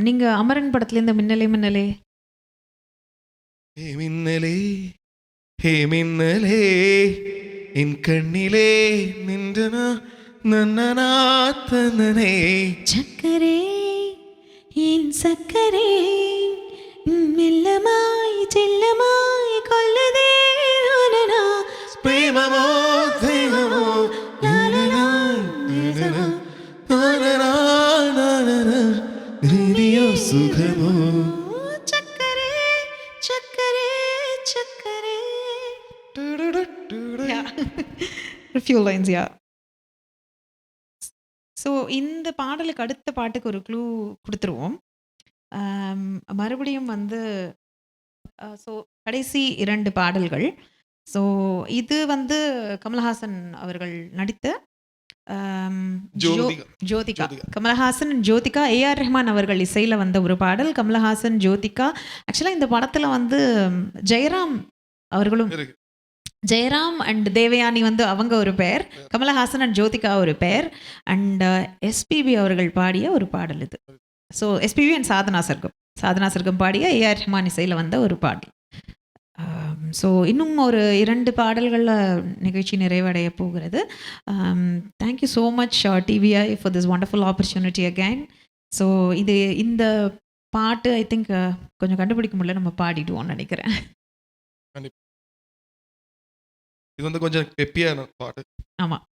B: நீங்கள் அமரன் படத்துலேருந்து மின்னலே மின்னலே
D: ஹே மின்னலே ஹே மின்னலே என் கண்ணிலே நின்றனா நன்னனா தன்னனே
B: சக்கரே என் சக்கரே மெல்லமாய் செல்லமாய் கொல்லுதே ஆனனா
D: பிரேமமோ தேகமோ லாலலா நானனா நானனா ரேடியோ சுகமோ
B: சக்கரே சக்கரே சக்கரே few lines, yeah. ஸோ இந்த பாடலுக்கு அடுத்த பாட்டுக்கு ஒரு க்ளூ கொடுத்துருவோம். மறுபடியும் வந்து ஸோ கடைசி 2 பாடல்கள். ஸோ இது வந்து கமல்ஹாசன் அவர்கள் நடித்த ஜோதிகா. கமல்ஹாசன் ஜோதிகா, ஏஆர் ரஹ்மான் அவர்கள் இசையில் வந்த ஒரு பாடல். கமல்ஹாசன் ஜோதிகா. ஆக்சுவலாக இந்த படத்தில் வந்து ஜெயராம் அவர்களும், ஜெயராம் அண்ட் தேவயானி வந்து அவங்க ஒரு பேர், கமலஹாசன் அண்ட் ஜோதிகா ஒரு பேர், அண்ட் எஸ்பிபி அவர்கள் பாடிய ஒரு பாடல் இது. ஸோ எஸ்பிபி அண்ட் சாதனா சர்க்கம் பாடிய ஏஆர் ரஹ்மான் இசையில் வந்த ஒரு பாடல். ஸோ இன்னும் ஒரு 2 பாடல்களில் நிகழ்ச்சி நிறைவடைய போகிறது. Thank you so much TVI for this wonderful opportunity again. So இந்த பாட்டு ஐ திங்க் கொஞ்சம் கண்டுபிடிக்க முடியல, நம்ம பாடிடுவோம்னு நினைக்கிறேன்.
C: இது வந்து கொஞ்சம் பெப்பியான பாட்டு.
B: ஆமாம்.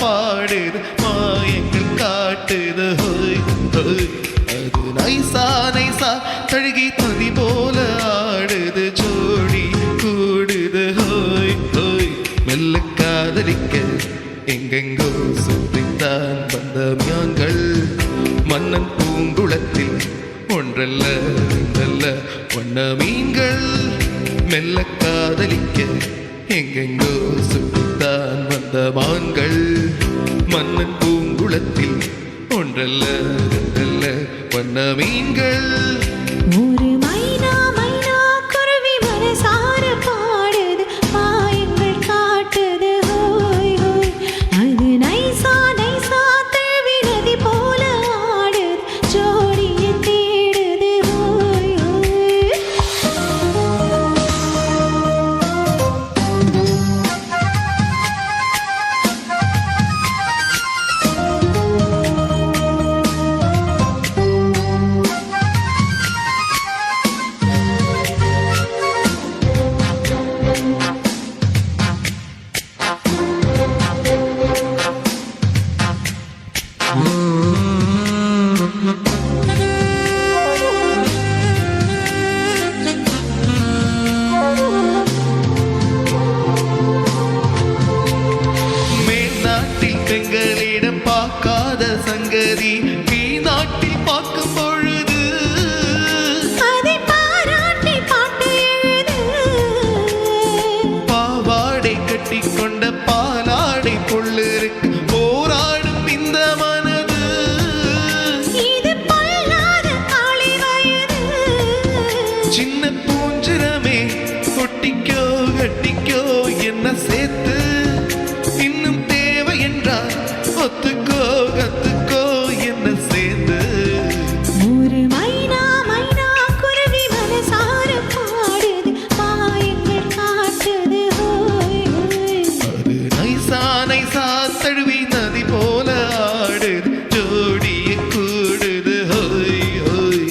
D: பாடுது மாயங்கள் காட்டுது ஹோய் ஹோய், அது நைசா நைசா தழுகி ததி போல ஆடுது, ஜோடி கூடுது ஹோய் ஹோய். மெல்ல காதலிக்க எங்கெங்கோ சுற்றித்தான் வந்த மியான்கள், மன்னன் பூங்குளத்தில் ஒன்றல்ல ரெண்டல்ல வண்ண மீன்கள். மெல்ல காதலிக்க எங்கெங்கோ சுற்றித்தான் வந்த மான்கள், மன்னன் பூங்குளத்தில் ஒன்றல்ல ரெண்டல்ல வண்ண மீன்கள்.
G: ஒரு மைனா மைனா குருவி மனசார பாடுது, மாயங்கள் காட்டுது ஹோய் ஹோய், அது நைசா நைசா தழுவி நதி போல ஆடுது, ஜோடியை தேடுது ஹோய் ஹோய்.
D: மேல்நாட்டில் பெண்களிடம் பார்க்காத சங்கதி கீழ்நாட்டில் பார்க்கும் பொழுது,
G: அதை பாராட்டி பாட்டு எழுது,
D: பாவாடை கட்டி கொண்ட பாலாடை பொள்ளிருக்கு போராடும் இந்த மனது.
G: இது பொல்லாத காளி வயது,
D: சின்ன பூஞ்சிரமே ஒட்டிக்கோ கட்டிக்கோ என்ன சேர்த்து, இன்னும் தேவை என்றால் ஒத்துக்கோ கத்துக்கோ என்ன சேர்ந்து.
G: ஒரு மைனா மைனா குருவி மனசார பாடுது, மாயங்கள் காட்டுது ஹோய் ஹோய்,
D: அது நைசா நைசா தழுவி நதி போல ஆடுது, ஜோடிய கூடுது ஹோய் ஹோய்.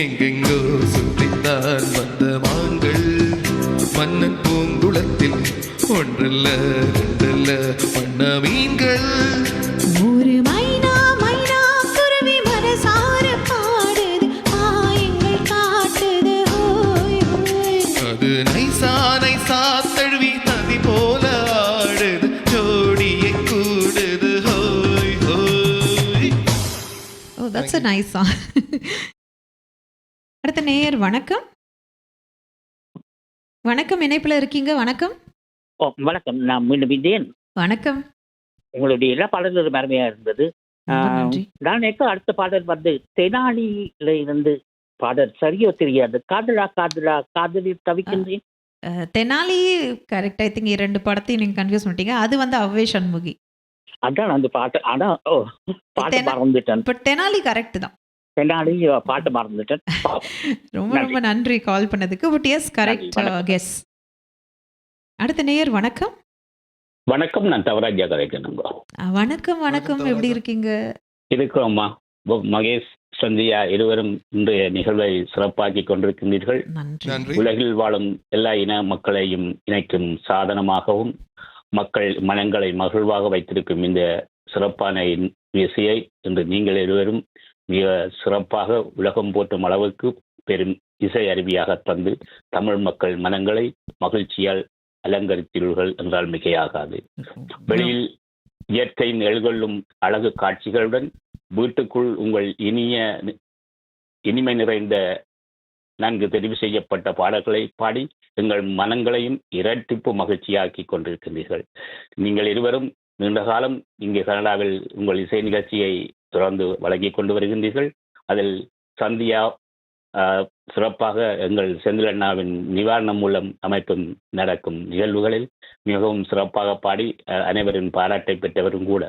C: எங்கெங்கோ சுற்றித்தான் வந்த மான்கள் மன்னன் பூங்குளத்தில் ஒன்றல்ல ரெண்டல்ல வண்ண மீன்கள்.
B: ஒரு மைனா மைனா குருவி மனசார பாடுது ஆயங்கள் காட்டுது ஹோய் ஹோய்.
C: அது நைசா நைசா தழுவி நதி போல ஆடுது ஜோடியை கூடுது ஹோய் ஹோய்.
B: Oh that's a nice song. அடுத்த நேயர் வணக்கம். வணக்கம், இணைப்புல இருக்கீங்க. வணக்கம்.
P: ஓ வணக்கம், நான் மீண்டும் விஜயன்.
B: வணக்கம்.
P: உங்களுடைய எல்லா பாடல்களும் அருமையா இருந்தது.
B: ரொம்ப நன்றி.
P: நான் இப்போ அடுத்த பாடல் வந்து தெனாலியில இருந்து பாடல் சரியோ தெரியாது காதலா காதலா காதலில் தவிக்கின்றேன்.
B: தெனாலி கரெக்ட். ஐ திங்க் 2 படத்தையும் நீங்க கன்ஃபியூஸ் பண்ணிட்டீங்க. அது வந்து அவ்வே சண்முகி.
P: அதான் அந்த பாட்டு. ஆனா பாட்டு மறந்துட்டேன்.
B: பட் தெனாலி கரெக்ட் தான்.
P: தெனாலி பாட்டு மறந்துட்டேன்.
B: ரொம்ப ரொம்ப நன்றி கால் பண்ணதுக்கு. But yes correct guess. அடுத்த நேயர் வணக்கம்.
T: வணக்கம், நான் தவராஜா கதைக்கணுங்க.
B: வணக்கம் வணக்கம், எப்படி இருக்கீங்க?
T: இருக்கிறோம்மா. மகேஷ், சந்தியா இருவரும் இன்றைய நிகழ்வை சிறப்பாக்கி கொண்டிருக்கின்றீர்கள். உலகில் வாழும் எல்லா இன மக்களையும் இணைக்கும் சாதனமாகவும் மக்கள் மனங்களை மகிழ்வாக வைத்திருக்கும் இந்த சிறப்பான இசையை இன்று நீங்கள் இருவரும் மிக சிறப்பாக உலகம் போற்றும் அளவுக்கு பெரும் இசை அருவியாக தந்து தமிழ் மக்கள் மனங்களை மகிழ்ச்சியால் அலங்கரித்தீர்கள் என்றால் மிகையாகாது. வெளியில் இயற்கையின் எழுகொள்ளும் அழகு காட்சிகளுடன் வீட்டுக்குள் உங்கள் இனிமை நிறைந்த நன்கு தெரிவு செய்யப்பட்ட பாடல்களை பாடி எங்கள் மனங்களையும் இரட்டிப்பு மகிழ்ச்சியாக்கி கொண்டிருக்கின்றீர்கள். நீங்கள் இருவரும் நீண்ட காலம் இங்கே கனடாவில் உங்கள் இசை நிகழ்ச்சியை தொடர்ந்து வழங்கி கொண்டு வருகின்றீர்கள். அதில் சந்தியா சிறப்பாக எங்கள் செந்தில் அண்ணாவின் நிவாரணம் மூலம் அமைப்பும் நடக்கும் நிகழ்வுகளில் மிகவும் சிறப்பாக பாடி அனைவரின் பாராட்டை பெற்றவரும் கூட.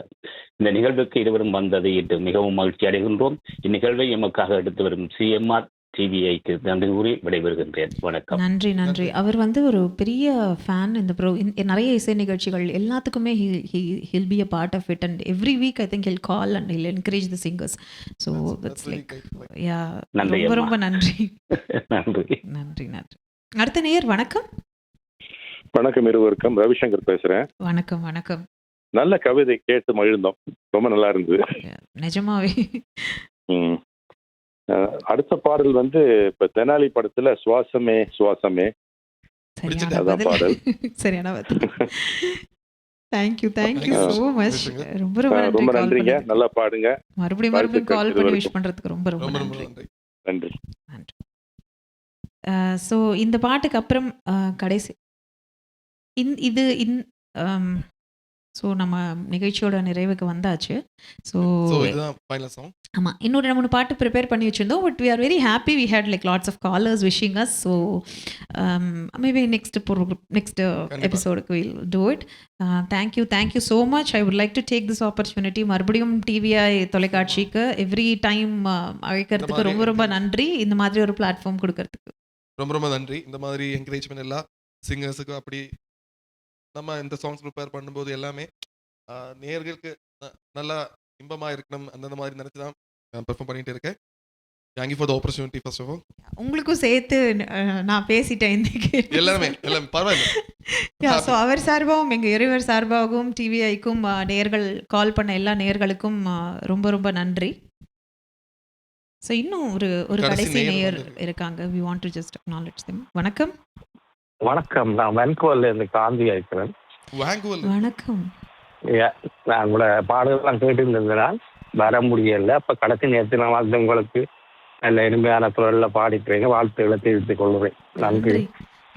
T: இந்த நிகழ்வுக்கு இருவரும் வந்ததை இட்டு மிகவும் மகிழ்ச்சி அடைகின்றோம். இந்நிகழ்வை எமக்காக எடுத்து வரும் CMR டிவிஐக்கு நன்றி கூறி விடைபெறுகின்றேன். வணக்கம்.
B: நன்றி நன்றி. அவர் வந்து ஒரு பெரிய ஃபேன். இந்த நிறைய இசை நிகழ்ச்சிகள் எல்லாத்துக்குமே he'll be a part of it and every week I think he'll call and he'll encourage the singers. So that's like yeah, ரொம்ப ரொம்ப நன்றி.
T: நன்றி
B: நன்றி நன்றி. அடுத்த நேயர் வணக்கம்.
R: வணக்கம் இருவருக்கும். ரவிசங்கர் பேசுறேன்.
B: வணக்கம் வணக்கம்.
R: நல்ல கவிதை கேட்டு மகிழ்ந்தோம். ரொம்ப நல்லா இருந்தது
B: நிஜமாவே.
R: அடுத்த பாடல் வந்து இப்ப தெனாலி படத்துல சுவாசமே சுவாசமே அதான் பாடல்.
B: சரியான தேங்க்யூ so much.
R: ரொம்ப நன்றிங்க. நல்லா பாடுங்க.
B: மறுபடியும் கால் பண்ணி விஷ் பண்றதுக்கு ரொம்ப ரொம்ப நன்றி.
R: நன்றி.
B: ஸோ இந்த பாட்டுக்கு அப்புறம் கடைசி இது ஸோ நம்ம நிகழ்ச்சியோட நிறைவுக்கு வந்தாச்சு. ஸோ ஆமாம், இன்னொரு 2 பாட்டு ப்ரிப்பேர் பண்ணி வச்சுருந்தோம். But we are very happy. We had like lots of callers wishing us. So maybe next எபிசோடுக்கு will do it. Thank you so much. I would like to take this opportunity. மறுபடியும் டிவிஐ தொலைக்காட்சிக்கு எவ்ரி டைம் அழைக்கிறதுக்கு ரொம்ப ரொம்ப நன்றி. இந்த மாதிரி ஒரு பிளாட்ஃபார்ம் கொடுக்கறதுக்கு
C: ரொம்ப ரொம்ப நன்றி. இந்த மாதிரி என்கரேஜ்மெண்ட் எல்லா சிங்கர்ஸுக்கு அப்படி நம்ம இந்த சாங்ஸ் ப்ரிப்பேர் பண்ணும்போது எல்லாமே நேயர்களுக்கு நல்லா இன்பமாக இருக்கணும் அந்த மாதிரி நினச்சி தான் பெர்ஃபார்ம் பண்ணிகிட்டு இருக்கேன். Thank you for the opportunity. First of all
B: உங்களுக்கும் சேர்த்து நான் பேசிட்டேன்
C: எல்லாமே பரவாயில்ல.
B: ஸோ அவர் சார்பாகவும் எங்கள் இருவர் சார்பாகவும் டிவிஐக்கும் நேயர்கள் கால் பண்ண எல்லா நேயர்களுக்கும் ரொம்ப ரொம்ப நன்றி. ஸோ இன்னும் ஒரு கடைசி நேயர் இருக்காங்க. We want to just acknowledge them. வணக்கம்.
K: வணக்கம், நான் வான்கூவர்ல இருந்து காந்தி இருக்கிறேன்.
B: வணக்கம்.
K: நான் உங்களோட பாடல்கள்லாம் கேட்டு இருந்ததுனால் வர முடியல. அப்ப கடைசி நேரத்தில் நான் வந்து உங்களுக்கு நல்ல இனிமையான குரல்ல பாடிக்கிறீங்க. வாழ்த்துக்களை தெரிவித்துக் கொள்கிறேன். நன்றி.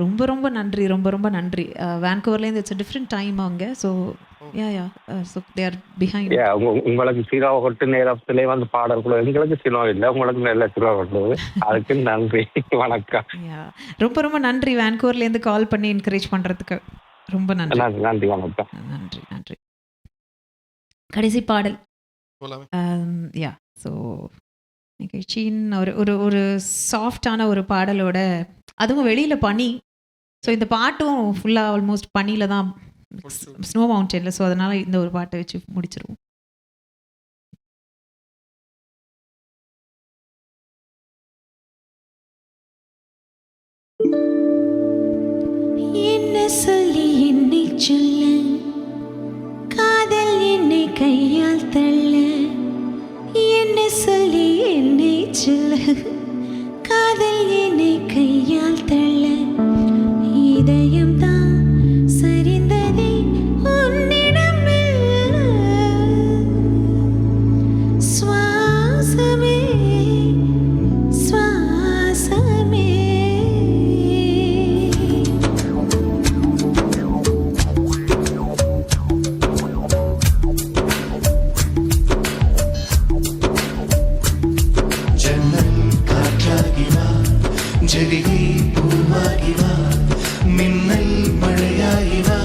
B: ரொம்ப ரொம்ப நன்றி. ரொம்ப ரொம்ப நன்றி. வான்கூவர்லேருந்து இட்ஸ் டிஃப்ரெண்ட் டைம் அவங்க. So so they are behind.
K: உங்களுக்கு சிரோ கொட்டு நேரத்திலே வந்து பாடல்குள்ள எங்களுக்கு சிரோ இல்லை, உங்களுக்கு நல்ல சிரோ கொட்டுவது. அதுக்கு நன்றி. வணக்கம்.
B: ரொம்ப ரொம்ப நன்றி வான்கூவர்லேருந்து கால் பண்ணி என்கரேஜ் பண்ணுறதுக்கு. ரொம்ப நன்றி.
K: நன்றி. வணக்கம்.
B: நன்றி நன்றி. கடைசி பாடல் ஸோ நிகழ்ச்சியின் ஒரு சாஃப்டான ஒரு பாடலோட, அதுவும் வெளியில் பனி. ஸோ இந்த பாட்டும் ஃபுல்லாக ஆல்மோஸ்ட் பனியில் தான், ஸ்னோ மவுண்டனில். ஸோ அதனால் இந்த ஒரு பாட்டை வச்சு முடிச்சிருவோம்.
G: என்ன சொல்லி என்னை சொல்ல, காதல் என்னை கையால் தள்ள. என்ன சொல்லி என்னை சொல்ல, காதல் என்னை கையால் தள்ள. இதயம் தான் சரிந்ததே உன்னிடம் மெல்ல. சுவாசமே சுவாசமே.
D: ஜன்னல் காற்றாகி வா, ஜெடிகை பூவாகி வா, மின்னல் மழையாகி வா,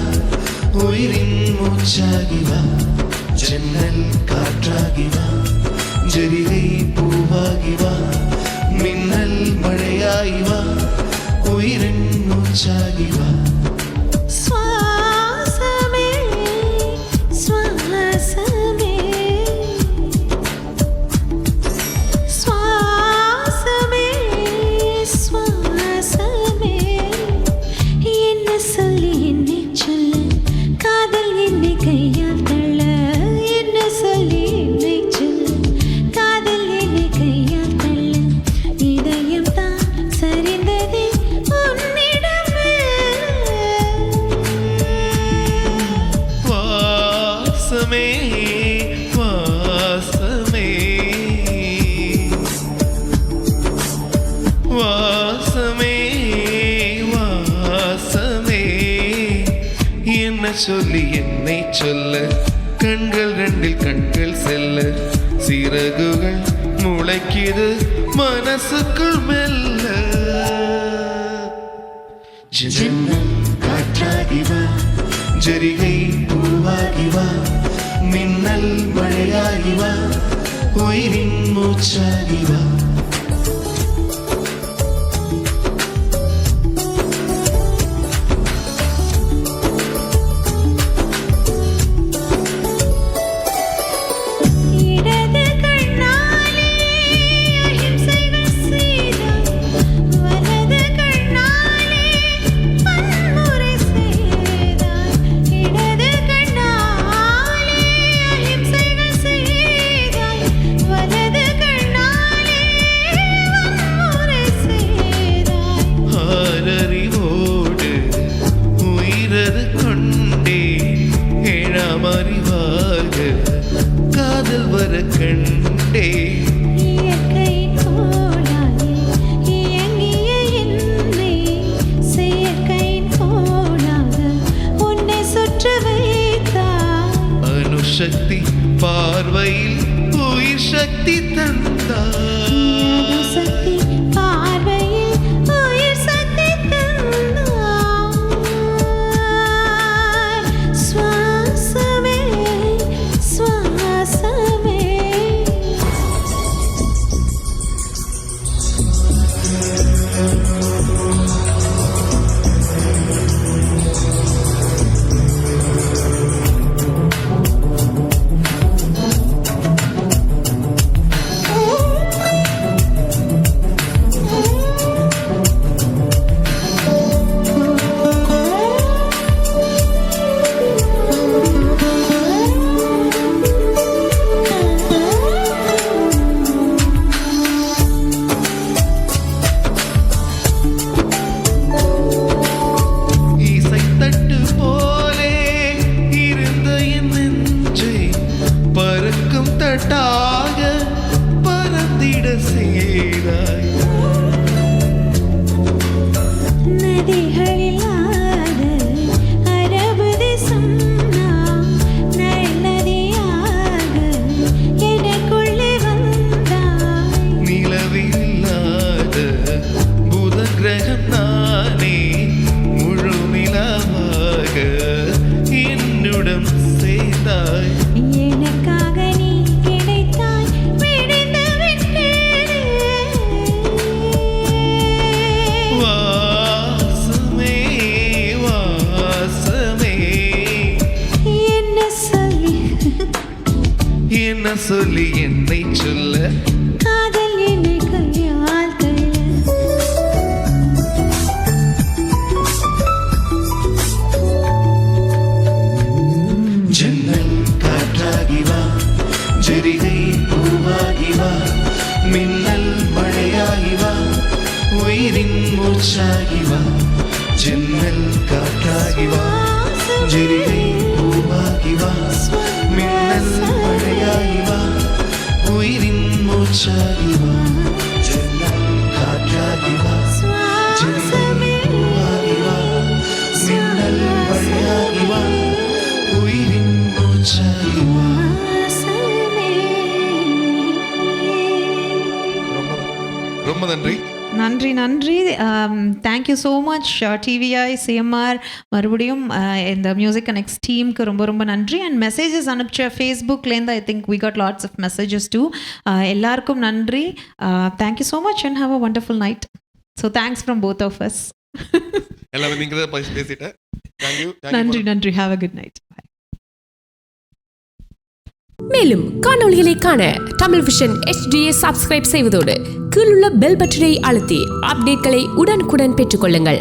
D: உயிரின் மூச்சாகி வா. ஜன்னல் காற்றாகி வா, ஜெடிகை பூவாகி வா, மின்னல் மழையாகி வா, உயிரின் மூச்சாகி வா.
G: சுவாசமே சுவாசமே. சுவாசமே சுவாசமே. என்ன சொல்லி என்னை சொல்ல, காதல் என்னை கையால் தள்ள. என்ன சொல்லி என்னை சொல்ல, காதல் என்னை கையால் தள்ள. இதயம் தான் சரிந்ததே உன்னிடம் மெல்ல.
D: வாசமே வாசமே வாசமே வாசமே. என்ன சொல்லி என்னை சொல்ல, கண்கள் ரெண்டில் கண்கள் செல்ல. சிறகுகள் முளைக்குது மனசுக்குள் மெல்ல. ஜன்னல் காற்றாகி வா, ஜரிகை பூவாகி வா, மின்னல் மழையாகி வா, உயிரின் மூச்சாகி வா.
G: இடது கண்ணாலே அஹிம்சைகள் செய்தாய், வலது கண்ணாலே வன்முறை செய்தாய். இடது கண்ணாலே அஹிம்சைகள் செய்தாய், வலது கண்ணாலே வன்முறை செய்தாய்.
D: ஆறறிவோடு உயிரது கொண்டே, ஏழாம் அறிவாக காதல் வர கண்டே.
G: இயற்கையின் கோலாலே இயங்கிய என்னை, செயற்கையின் கோலாக உன்னை சுற்ற வைத்தாய்.
D: அணுசக்தி பார்வையில் உயிர் சக்தி தந்தாய்.
G: சக்தி பார்வையில் உயிர் சக்தி தந்தாய். சுவாசமே சுவாசமே.
D: இசைத்தட்டு போலே இருந்த என் நெஞ்சை பறக்கும் தட்டாக பறந்திட செய்தாய்.
G: நதிகளில்லாத அரபு தேசம் நான், நதியாக எனக்குள்ளே வந்தாய்.
D: நிலவில்லாத புத கிரகம் நானே, முழு நிலவாக என்னுடன் சேர்ந்தாய்.
G: எனக்காக நீ கிடைத்தாய், விடிந்து விட்டேனே.
D: வாசமே வாசமே. என்ன சொல்லி என்னை சொல்ல,
G: காதல் என்னை கையால் தள்ள.
D: மூச்சாகி வா ஜன்னல் காற்றாகி வா ஜெரிகை பூவாகி வா மின்னல் மழையாகி வா உயிரின் மூச்சாகி வா ஜன்னல் காற்றாகி வா ஜெரிகை பூவாகி வா மின்னல் மழையாகி வா உயிரின் மூச்சாகி வா.
C: ரொம்ப நன்றி.
B: நன்றி நன்றி. Thank you so much TVI CMR, மறுபடியும் இந்த மியூசிக் கனெக்ட்ஸ் டீமுக்கு ரொம்ப ரொம்ப நன்றி. அண்ட் மெசேஜஸ் அனுப்பிச்ச ஃபேஸ்புக்லேருந்து I think we got lots of messages too. எல்லாருக்கும் நன்றி. Thank you so much and have a wonderful night. So thanks from both of us.
C: எல்லாரும் நீங்க தான் பேசிட்டேன்.
B: நன்றி நன்றி. Have a good night.
U: மேலும் காணொளிகளை காண தமிழ் விஷன் HDயை சப்ஸ்கிரைப் செய்வதோடு கீழுள்ள பெல் பட்டனை அழுத்தி அப்டேட்களை உடனுக்குடன் பெற்றுக்கொள்ளுங்கள்.